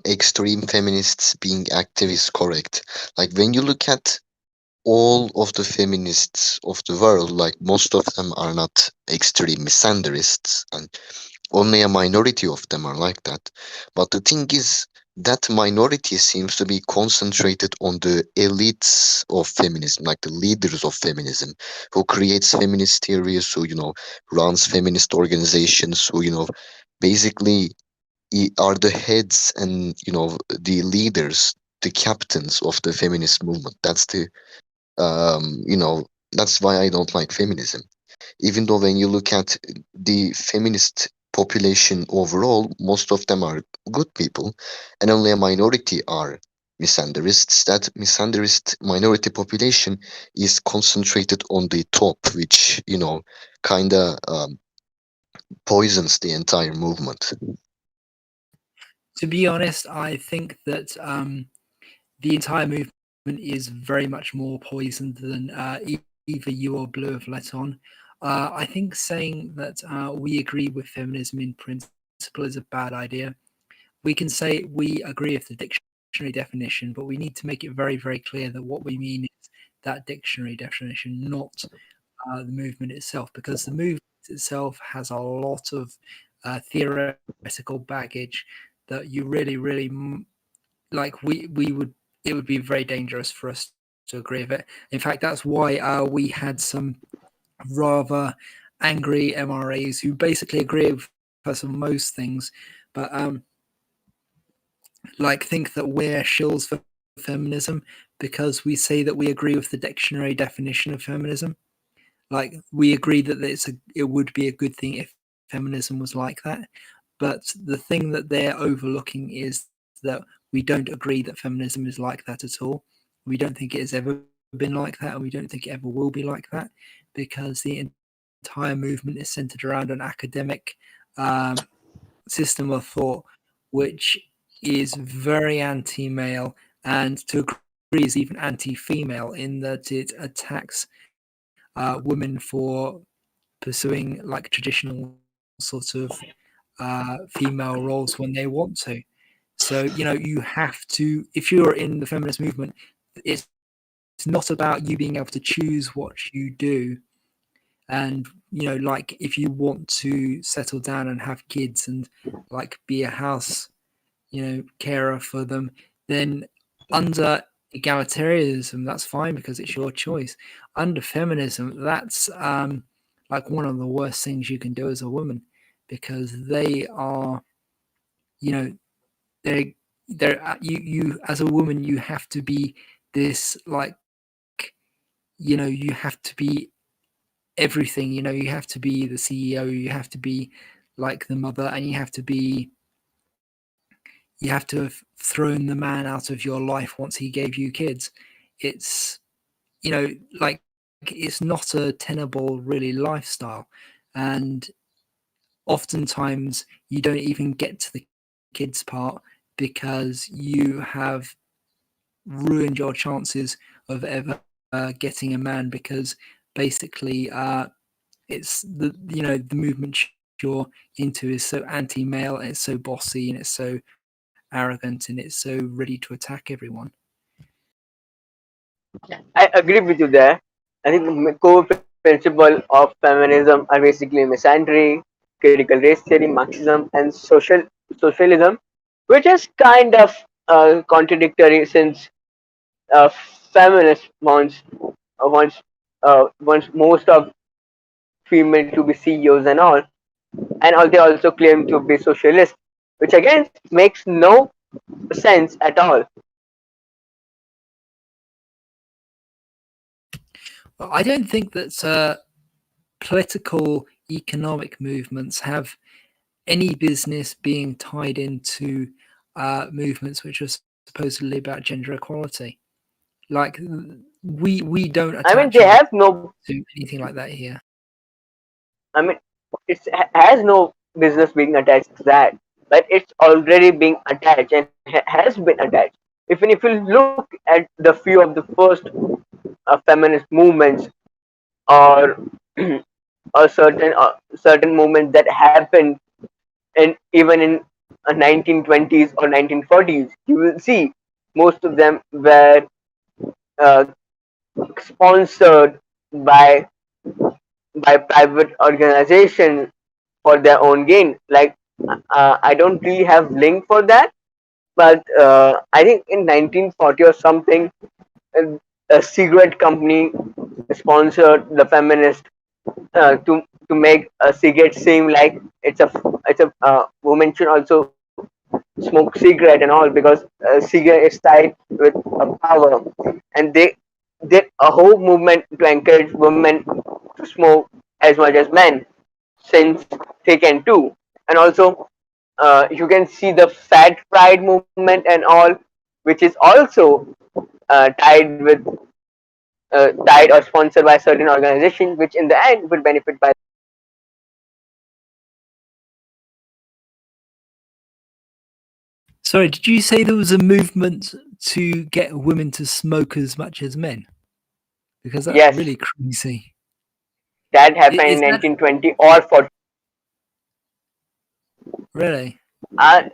extreme feminists being active is correct. Like when you look at all of the feminists of the world, like most of them are not extreme misandrists, and only a minority of them are like that. But the thing is, that minority seems to be concentrated on the elites of feminism, like the leaders of feminism, who creates feminist theories, who, runs feminist organizations, who, basically are the heads and, the leaders, the captains of the feminist movement. That's why I don't like feminism. Even though when you look at the feminist population overall, most of them are good people, and only a minority are misandrists. That misandrist minority population is concentrated on the top, which, kind of poisons the entire movement. To be honest, I think that the entire movement is very much more poisoned than either you or Blue have let on. I think saying that we agree with feminism in principle is a bad idea. We can say we agree with the dictionary definition, but we need to make it very, very clear that what we mean is that dictionary definition, not the movement itself, because the movement itself has a lot of theoretical baggage that you really, really like. It would be very dangerous for us to agree with it. In fact, that's why we had some rather angry MRAs who basically agree with us on most things, but think that we're shills for feminism because we say that we agree with the dictionary definition of feminism. Like, we agree that it would be a good thing if feminism was like that. But the thing that they're overlooking is that we don't agree that feminism is like that at all. We don't think it has ever been like that, and we don't think it ever will be like that, because the entire movement is centered around an academic system of thought, which is very anti-male, and to agree is even anti-female, in that it attacks women for pursuing like traditional sort of female roles when they want to. So, you have to, if you're in the feminist movement, it's not about you being able to choose what you do. And, if you want to settle down and have kids and be a house, carer for them, then under egalitarianism, that's fine because it's your choice. Under feminism, that's one of the worst things you can do as a woman, because they are, they're you as a woman, you have to be this, you have to be everything. You have to be the CEO, you have to be like the mother, and you have to have thrown the man out of your life once he gave you kids. It's, it's not a tenable really lifestyle. And oftentimes you don't even get to the kids part because you have ruined your chances of ever getting a man, because basically it's the movement you're into is so anti-male, and it's so bossy, and it's so arrogant, and it's so ready to attack everyone. I agree with you there. I think the core principle of feminism are basically misandry, critical race theory, Marxism, and socialism, which is kind of contradictory, since feminist wants most of female to be CEOs and all, and they also claim to be socialist, which again makes no sense at all. Well, I don't think that political economic movements have any business being tied into movements which are supposedly about gender equality. Like we don't I mean, attach they our have no. to anything like that here. I mean, it has no business being attached to that, but it's already being attached and has been attached. Even if you look at the few of the first feminist movements, or or certain movements that happened in even in 1920s or 1940s, you will see most of them were uh, sponsored by private organizations for their own gain. Like I don't really have link for that, but I think in 1940 or something, uh, a cigarette company sponsored the feminist to make a cigarette seem like it's a woman should also smoke cigarette and all, because cigarette is tied with a power, and they did a whole movement to encourage women to smoke as much as men, since they can too. And also you can see the fat pride movement and all, which is also tied or sponsored by certain organizations, which in the end would benefit by. Sorry, did you say there was a movement to get women to smoke as much as men? Because that's Yes, really crazy. that happened in Is that 1920 or 40. really? I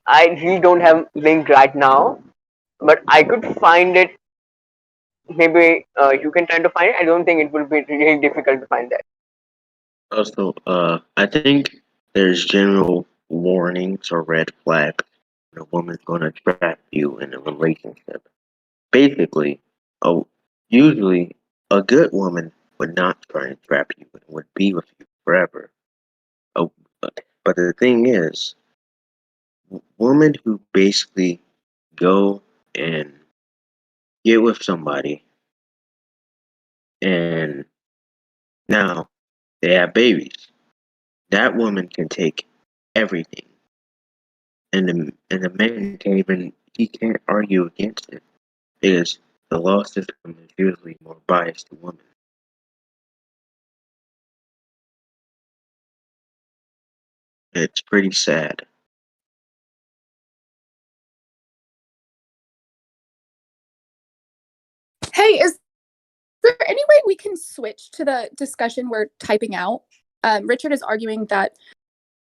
I really don't have link right now, but I could find it. Maybe you can try to find it. I don't think it will be really difficult to find that. Also, I think there's general warnings or red flags when a woman's gonna trap you in a relationship. Basically, oh, usually a good woman would not try and trap you and would be with you forever. Oh, but the thing is, women who basically go and get with somebody and now they have babies, that woman can take everything, and the man can't argue against it because the law system is usually more biased to women. It's pretty sad. Hey, is there any way we can switch to the discussion we're typing out? Richard is arguing that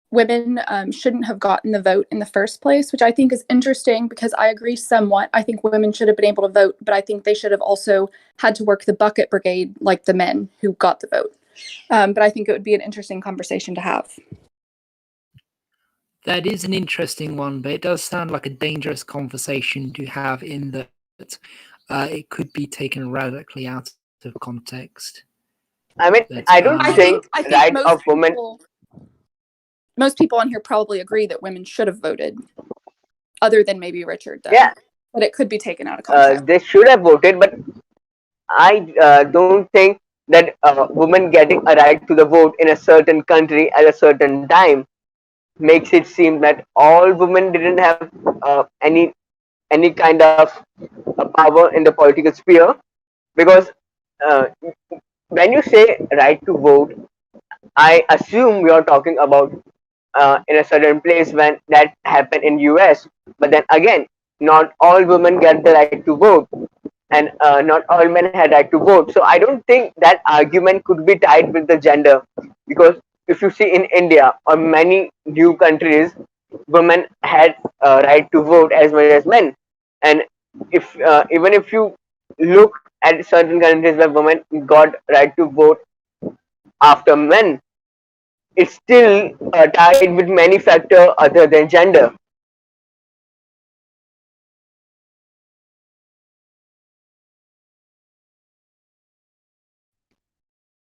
women shouldn't have gotten the vote in the first place, which I think is interesting because I agree somewhat. I think women should have been able to vote, but I think they should have also had to work the bucket brigade like the men who got the vote. But I think it would be an interesting conversation to have. That is an interesting one, but it does sound like a dangerous conversation to have in that it could be taken radically out of context. I mean, But, I don't think I think right of women. Most people on here probably agree that women should have voted, other than maybe Richard, though. Yeah, but it could be taken out of context. they should have voted, but I don't think that women getting a right to the vote in a certain country at a certain time makes it seem that all women didn't have any kind of power in the political sphere, because uh, when you say right to vote, I assume we are talking about in a certain place when that happened in US. But then again, not all women get the right to vote, and not all men had right to vote. So I don't think that argument could be tied with the gender, because if you see in India or many new countries, women had right to vote as much as men. And if even if you look at certain countries where women got right to vote after men, it's still tied with many factors other than gender.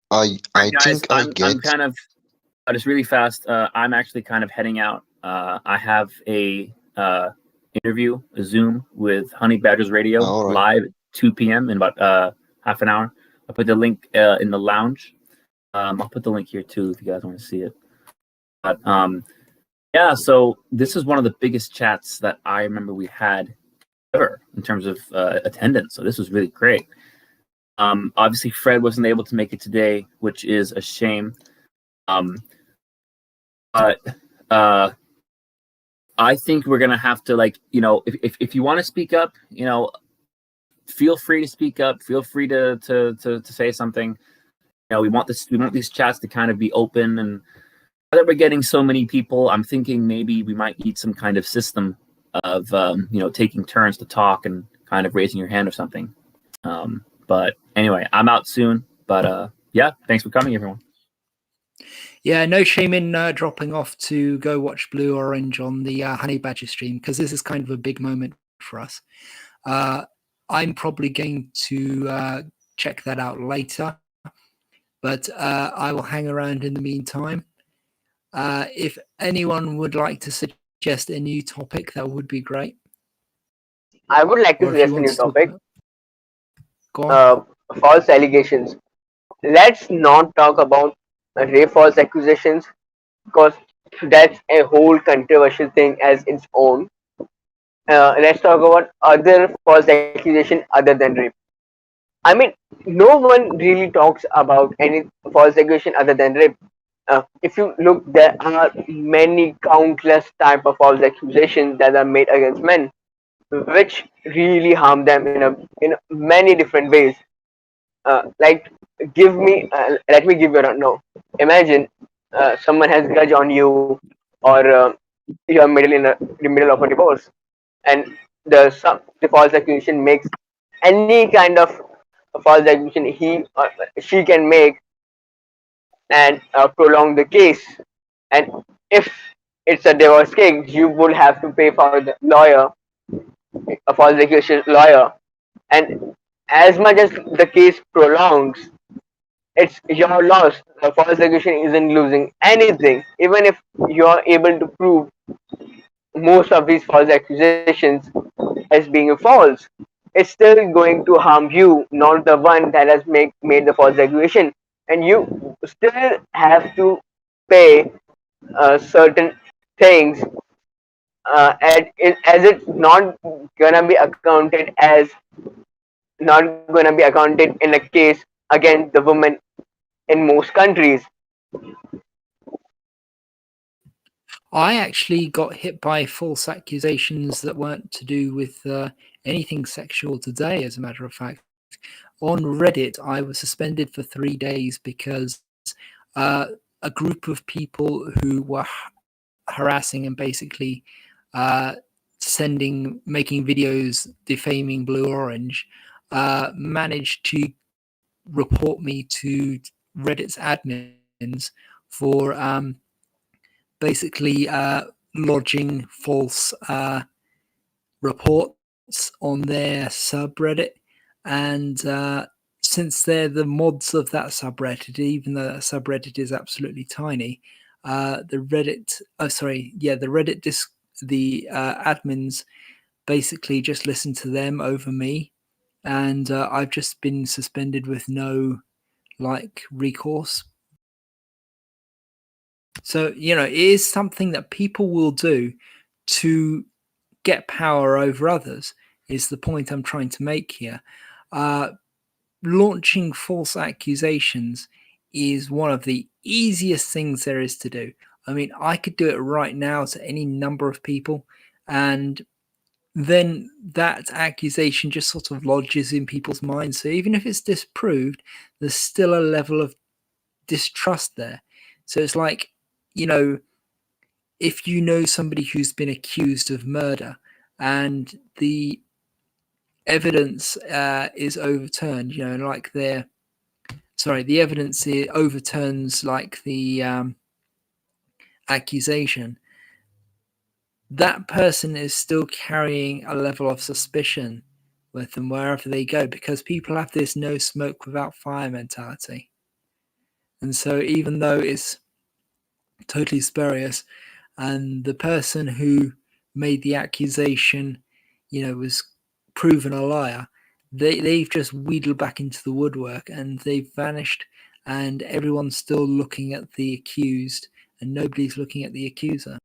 I Right, I guys, think I I'm get. kind of just really fast. I'm actually kind of heading out. I have a interview, a Zoom with Honey Badgers Radio All right. live at 2 p.m. in about half an hour. I put the link in the lounge. I'll put the link here too if you guys want to see it. But yeah, so this is one of the biggest chats that I remember we had ever in terms of attendance. So this was really great. Obviously, Fred wasn't able to make it today, which is a shame. But I think we're gonna have to, like, you know, if you want to speak up, you know, feel free to speak up. Feel free to say something. You know, we want these chats to kind of be open, and now that we're getting so many people, I'm thinking maybe we might need some kind of system of you know, taking turns to talk and kind of raising your hand or something. But anyway, I'm out soon. But yeah, thanks for coming, everyone. Yeah, no shame in dropping off to go watch Blue Orange on the Honey Badger stream, because this is kind of a big moment for us. I'm probably going to check that out later, but I will hang around in the meantime. If anyone would like to suggest a new topic, that would be great. I would like to Or if you suggest a want new to talk topic. about- Go on. False allegations. Let's not talk about rape false accusations, because that's a whole controversial thing as its own. Let's talk about other false accusation other than rape. I mean, no one really talks about any false accusation other than rape. If you look, there are many countless type of false accusations that are made against men, which really harm them in many different ways. Like, let me give you a no. Imagine someone has grudge on you, or you're the middle of a divorce, and the false accusation makes any kind of false accusation he or she can make, and prolong the case. And if it's a divorce case, you would have to pay for the lawyer, a false accusation lawyer, and as much as the case prolongs, it's your loss. The false accusation isn't losing anything, even if you're able to prove most of these false accusations as being false. It's still going to harm you, not the one that has made the false accusation, and you still have to pay certain things, as it's gonna be accounted as not gonna be accounted in a case against the woman in most countries. I actually got hit by false accusations that weren't to do with anything sexual today, as a matter of fact. On Reddit, I was suspended for 3 days because a group of people who were harassing and basically making videos defaming Blue Orange managed to report me to Reddit's admins for basically lodging false reports on their subreddit. And since they're the mods of that subreddit, even though that subreddit is absolutely tiny, the admins basically just listen to them over me. And I've just been suspended with no recourse. So, you know, it is something that people will do to get power over others, is the point I'm trying to make here. Launching false accusations is one of the easiest things there is to do. I mean, I could do it right now to any number of people, and then that accusation just sort of lodges in people's minds. So even if it's disproved, there's still a level of distrust there. So it's like, you know, if you know somebody who's been accused of murder and the evidence is overturned, you know, like the evidence overturns like the accusation, that person is still carrying a level of suspicion with them wherever they go, because people have this no smoke without fire mentality. And so even though it's totally spurious and the person who made the accusation, you know, was proven a liar, they've just wheedled back into the woodwork and they've vanished, and everyone's still looking at the accused and nobody's looking at the accuser.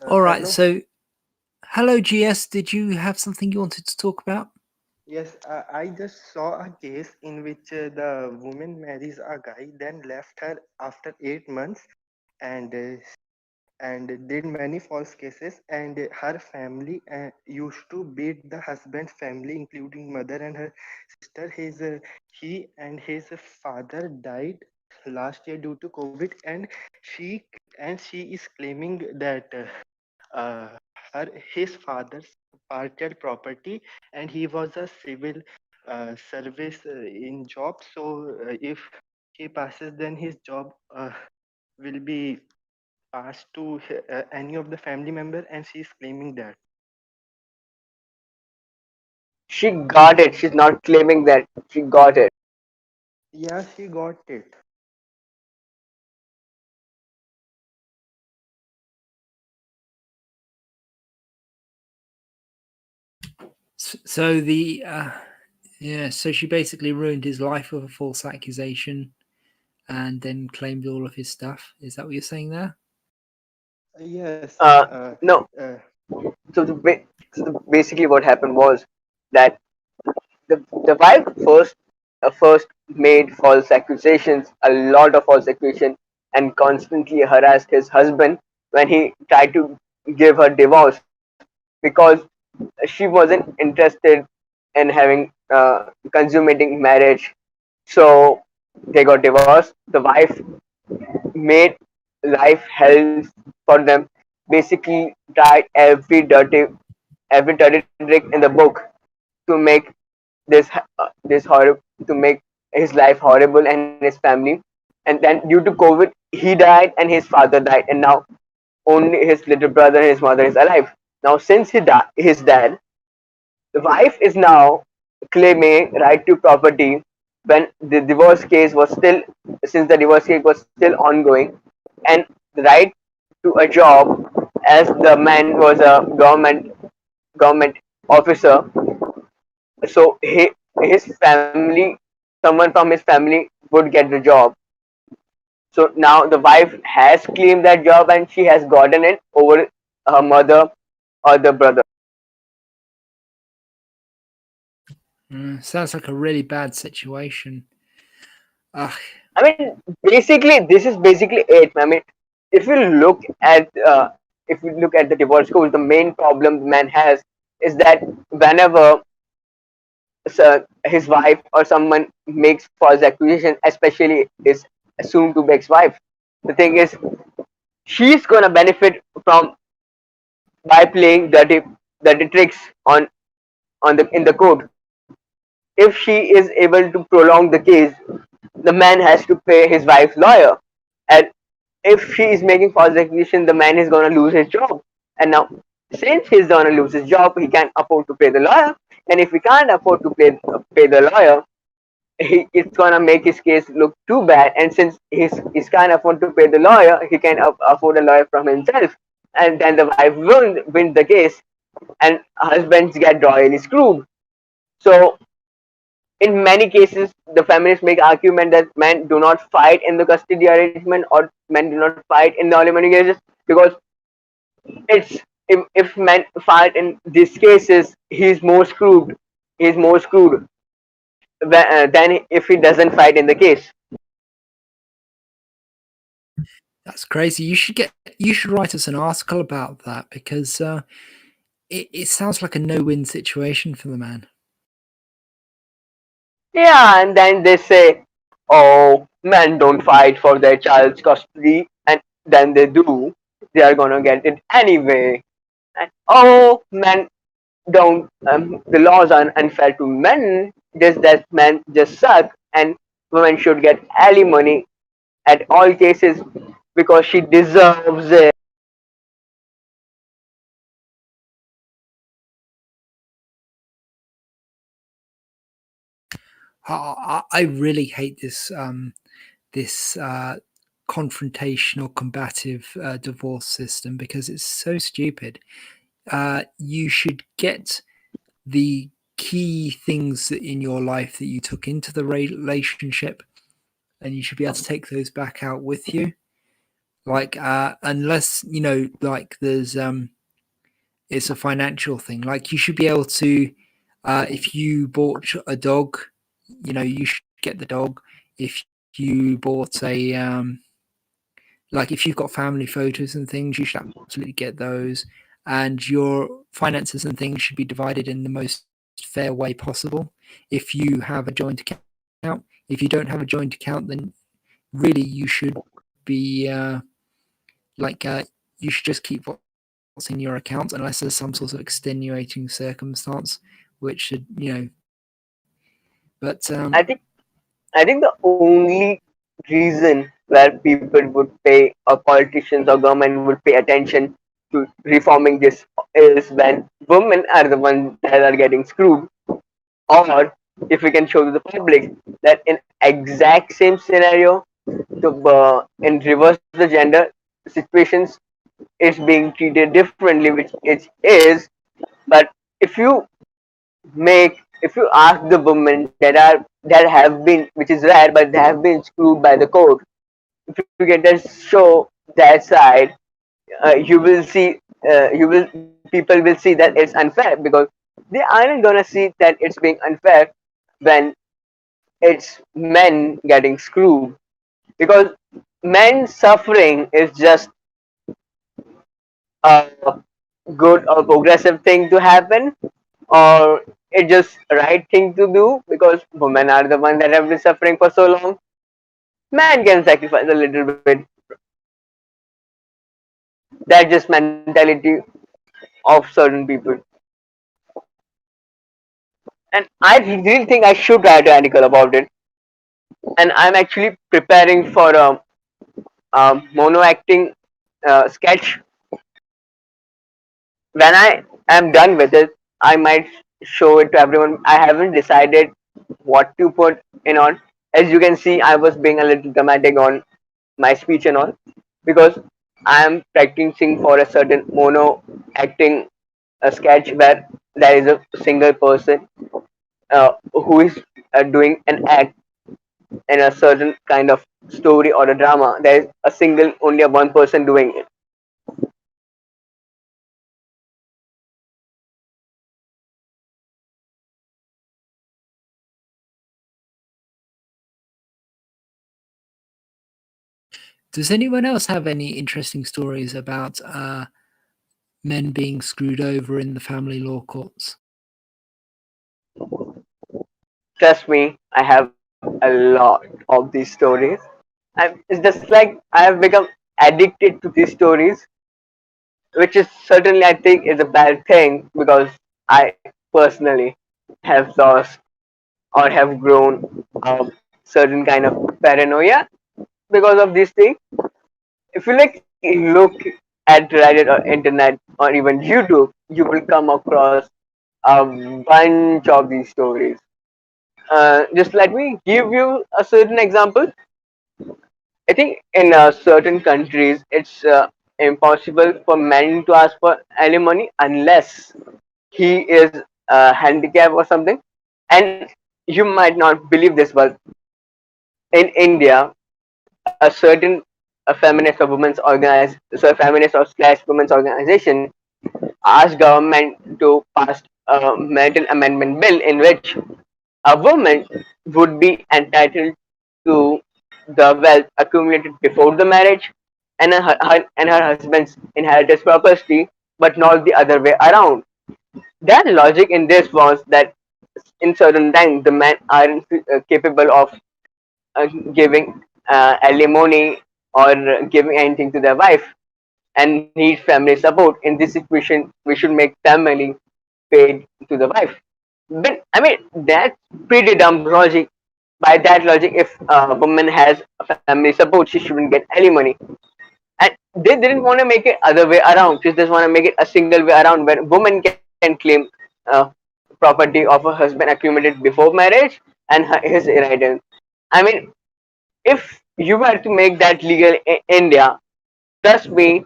All right, Hello. so hello GS, did you have something you wanted to talk about? Yes, I just saw a case in which the woman marries a guy, then left her after 8 months, and did many false cases. And her family used to beat the husband's family, including mother and her sister. He and his father died last year due to COVID, and she is claiming that. Uh, his father's partial property, and he was a civil service in job. So if he passes, then his job will be passed to any of the family member, and she's claiming that. She got it. She's not claiming that she got it. Yeah, she got it. So so she basically ruined his life with a false accusation and then claimed all of his stuff. Is that what you're saying there? Yes. No. So basically, what happened was that the wife first made false accusations, a lot of false accusations, and constantly harassed his husband when he tried to give her divorce because she wasn't interested in having consummating marriage. So they got divorced. The wife made life hell for them. Basically, tried every dirty trick in the book to make this horrible, to make his life horrible and his family. And then due to COVID, he died and his father died, and now only his little brother and his mother is alive. Now, since his dad, the wife is now claiming right to property when the divorce case was still, since the divorce case was still ongoing, and the right to a job as the man was a government officer. So his family, someone from his family would get the job. So now the wife has claimed that job and she has gotten it over her mother or the brother. Sounds like a really bad situation. Ugh. I mean, basically, this is basically it. I mean, if you look at the divorce court, the main problem the man has is that whenever his wife or someone makes false accusation, especially his assumed to be ex-wife, the thing is she's gonna benefit from by playing dirty tricks on the in the court. If she is able to prolong the case, the man has to pay his wife's lawyer, and if she is making false accusation, the man is gonna lose his job. And now, since he's gonna lose his job, he can afford to pay the lawyer, and if he can't afford to pay the lawyer, it's gonna make his case look too bad. And since he can't afford to pay the lawyer, he can afford a lawyer from himself, and then the wife wins the case, and husbands get royally screwed. So in many cases, the feminists make argument that men do not fight in the custody arrangement or men do not fight in the alimony cases because it's if men fight in these cases, he's more screwed. He's more screwed than if he doesn't fight in the case. That's crazy. You should write us an article about that because it sounds like a no-win situation for the man. Yeah, and then they say, "Oh, men don't fight for their child's custody," and then they do. They are gonna get it anyway. And oh, men don't. The laws are unfair to men. Just that men just suck, and women should get alimony at all cases because she deserves it. I really hate this confrontational, combative divorce system because it's so stupid. You should get the key things in your life that you took into the relationship, and you should be able to take those back out with you. Like, unless like there's it's a financial thing. Like, you should be able to, if you bought a dog, you should get the dog. If you bought a like if you've got family photos and things, you should absolutely get those. And your finances and things should be divided in the most fair way possible. If you have a joint account, if you don't have a joint account, then really you should be like you should just keep what's in your account unless there's some sort of extenuating circumstance, which should But I think the only reason where people would pay, or politicians or government would pay attention to reforming this is when women are the ones that are getting screwed, or if we can show to the public that in exact same scenario, in reverse the gender situations is being treated differently, which it is. But if you if you ask the women that have been, which is rare, but they have been screwed by the court, if you get to show that side, you will see, people will see that it's unfair, because they aren't gonna see that it's being unfair when it's men getting screwed, because men suffering is just a good or progressive thing to happen, or it's just right thing to do because women are the ones that have been suffering for so long. Man can sacrifice a little bit. That's just mentality of certain people. And I really think I should write an article about it. And I'm actually preparing for a mono acting sketch. When I am done with it, I might show it to everyone. I haven't decided what to put in on. As you can see, I was being a little dramatic on my speech and all, because I am practicing for a certain mono acting sketch where there is a single person who is doing an act in a certain kind of story or a drama. There is a single, only a one person doing it. does anyone else have any interesting stories about men being screwed over in the family law courts? Trust me, I have a lot of these stories. It's just like I have become addicted to these stories, which is certainly, I think, is a bad thing, because I personally have lost or have grown certain kind of paranoia because of these things. If you like look at Reddit or internet or even YouTube, you will come across a bunch of these stories. Just let me give you a certain example. I think in certain countries, it's impossible for men to ask for alimony unless he is handicapped or something. And you might not believe this, but in India, a certain feminist or women's organize so a feminist or slash women's organization asked government to pass a marital amendment bill in which a woman would be entitled to the wealth accumulated before the marriage and her husband's inheritance property, but not the other way around. That logic in this was that in certain times the men aren't capable of giving alimony or giving anything to their wife and need family support. In this situation, we should make family paid to the wife. But I mean, that's pretty dumb logic. By that logic, if a woman has a family support, she shouldn't get any money. And they didn't want to make it other way around. They just want to make it a single way around where woman can claim uh, property of her husband accumulated before marriage and his inheritance. I mean, if you were to make that legal in India, trust me,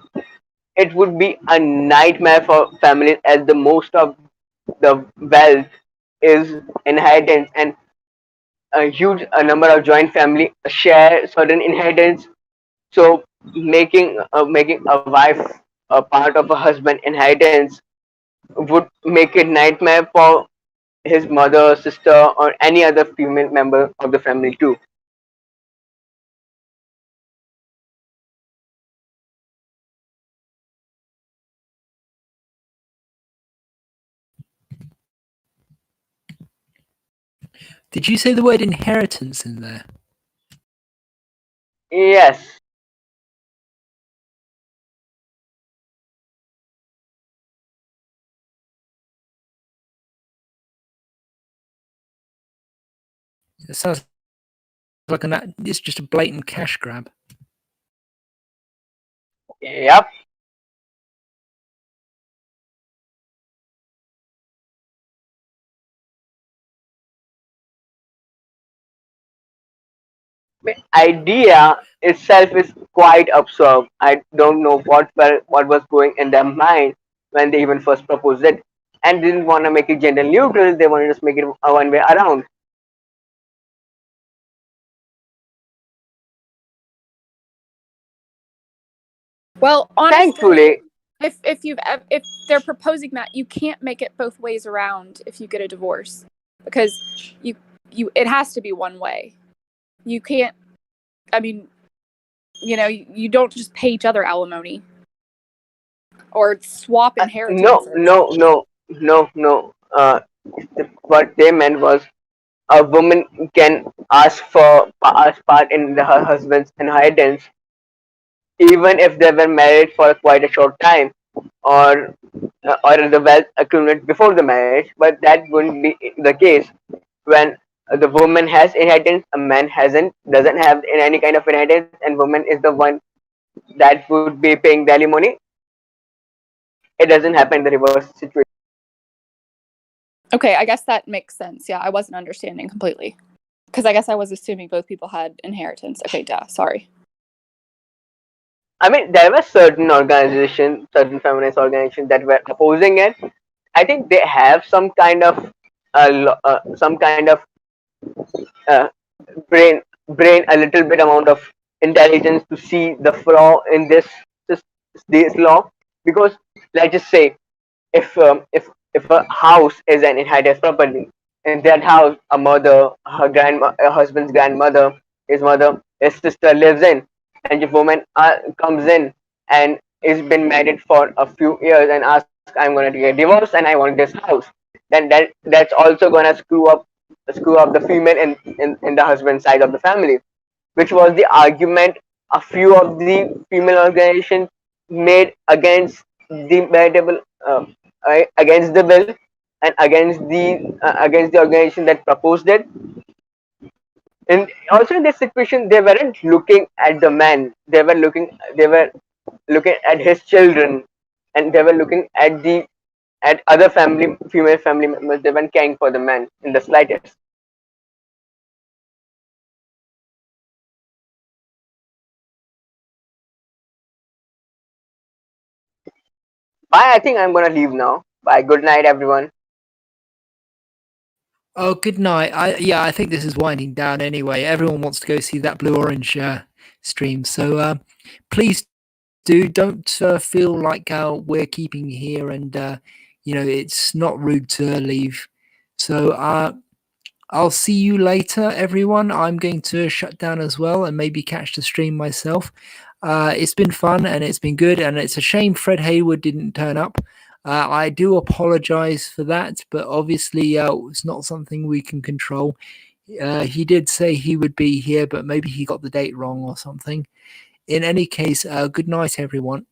it would be a nightmare for families as the most of the wealth is inheritance and a huge number of joint family share certain inheritance. So making a wife a part of a husband inheritance would make it nightmare for his mother, sister, or any other female member of the family too. Did you say the word inheritance in there? Yes. It sounds like it's just a blatant cash grab. Yep. The idea itself is quite absurd. I don't know what was going in their mind when they even first proposed it, and didn't want to make it gender neutral. They wanted to just make it a one way around. Well, honestly, Thankfully, if they're proposing that, you can't make it both ways around if you get a divorce, because it has to be one way. You can't. I mean, you don't just pay each other alimony or swap no, inheritances. no, no, no, no. What they meant was a woman can ask part in her husband's inheritance even if they were married for quite a short time or the wealth accumulated before the marriage, but that wouldn't be the case when the woman has inheritance, a man doesn't have any kind of inheritance, and woman is the one that would be paying the alimony. It doesn't happen in the reverse situation. Okay, I guess that makes sense. Yeah, I wasn't understanding completely because I guess I was assuming both people had inheritance. Okay, duh. Sorry. I mean, there were certain organizations, certain feminist organizations that were opposing it. I think they have some kind of uh, brain brain a little bit amount of intelligence to see the flaw in this this law, because let's just say if a house is an inherited property, in that house a mother, her husband's grandmother, his mother, his sister lives in, and if woman comes in and is been married for a few years and asks, I'm going to get divorced and I want this house, then that's also going to screw up the female in the husband side of the family, which was the argument a few of the female organizations made the veritable against the bill and against the organization that proposed it. And also in this situation, they weren't looking at the man; they were looking at his children, and they were looking at other female family members. They weren't caring for the man in the slightest. Bye. I think I'm gonna leave now. Bye. Good night, everyone. Oh, good night. I think this is winding down anyway. Everyone wants to go see that blue orange stream, so please dude, don't feel like we're keeping you here, and it's not rude to leave. So I'll see you later, everyone. I'm going to shut down as well and maybe catch the stream myself. It's been fun and it's been good, and it's a shame Fred Hayward didn't turn up. I do apologize for that, but obviously it's not something we can control. He did say he would be here, but maybe he got the date wrong or something. In any case, good night, everyone.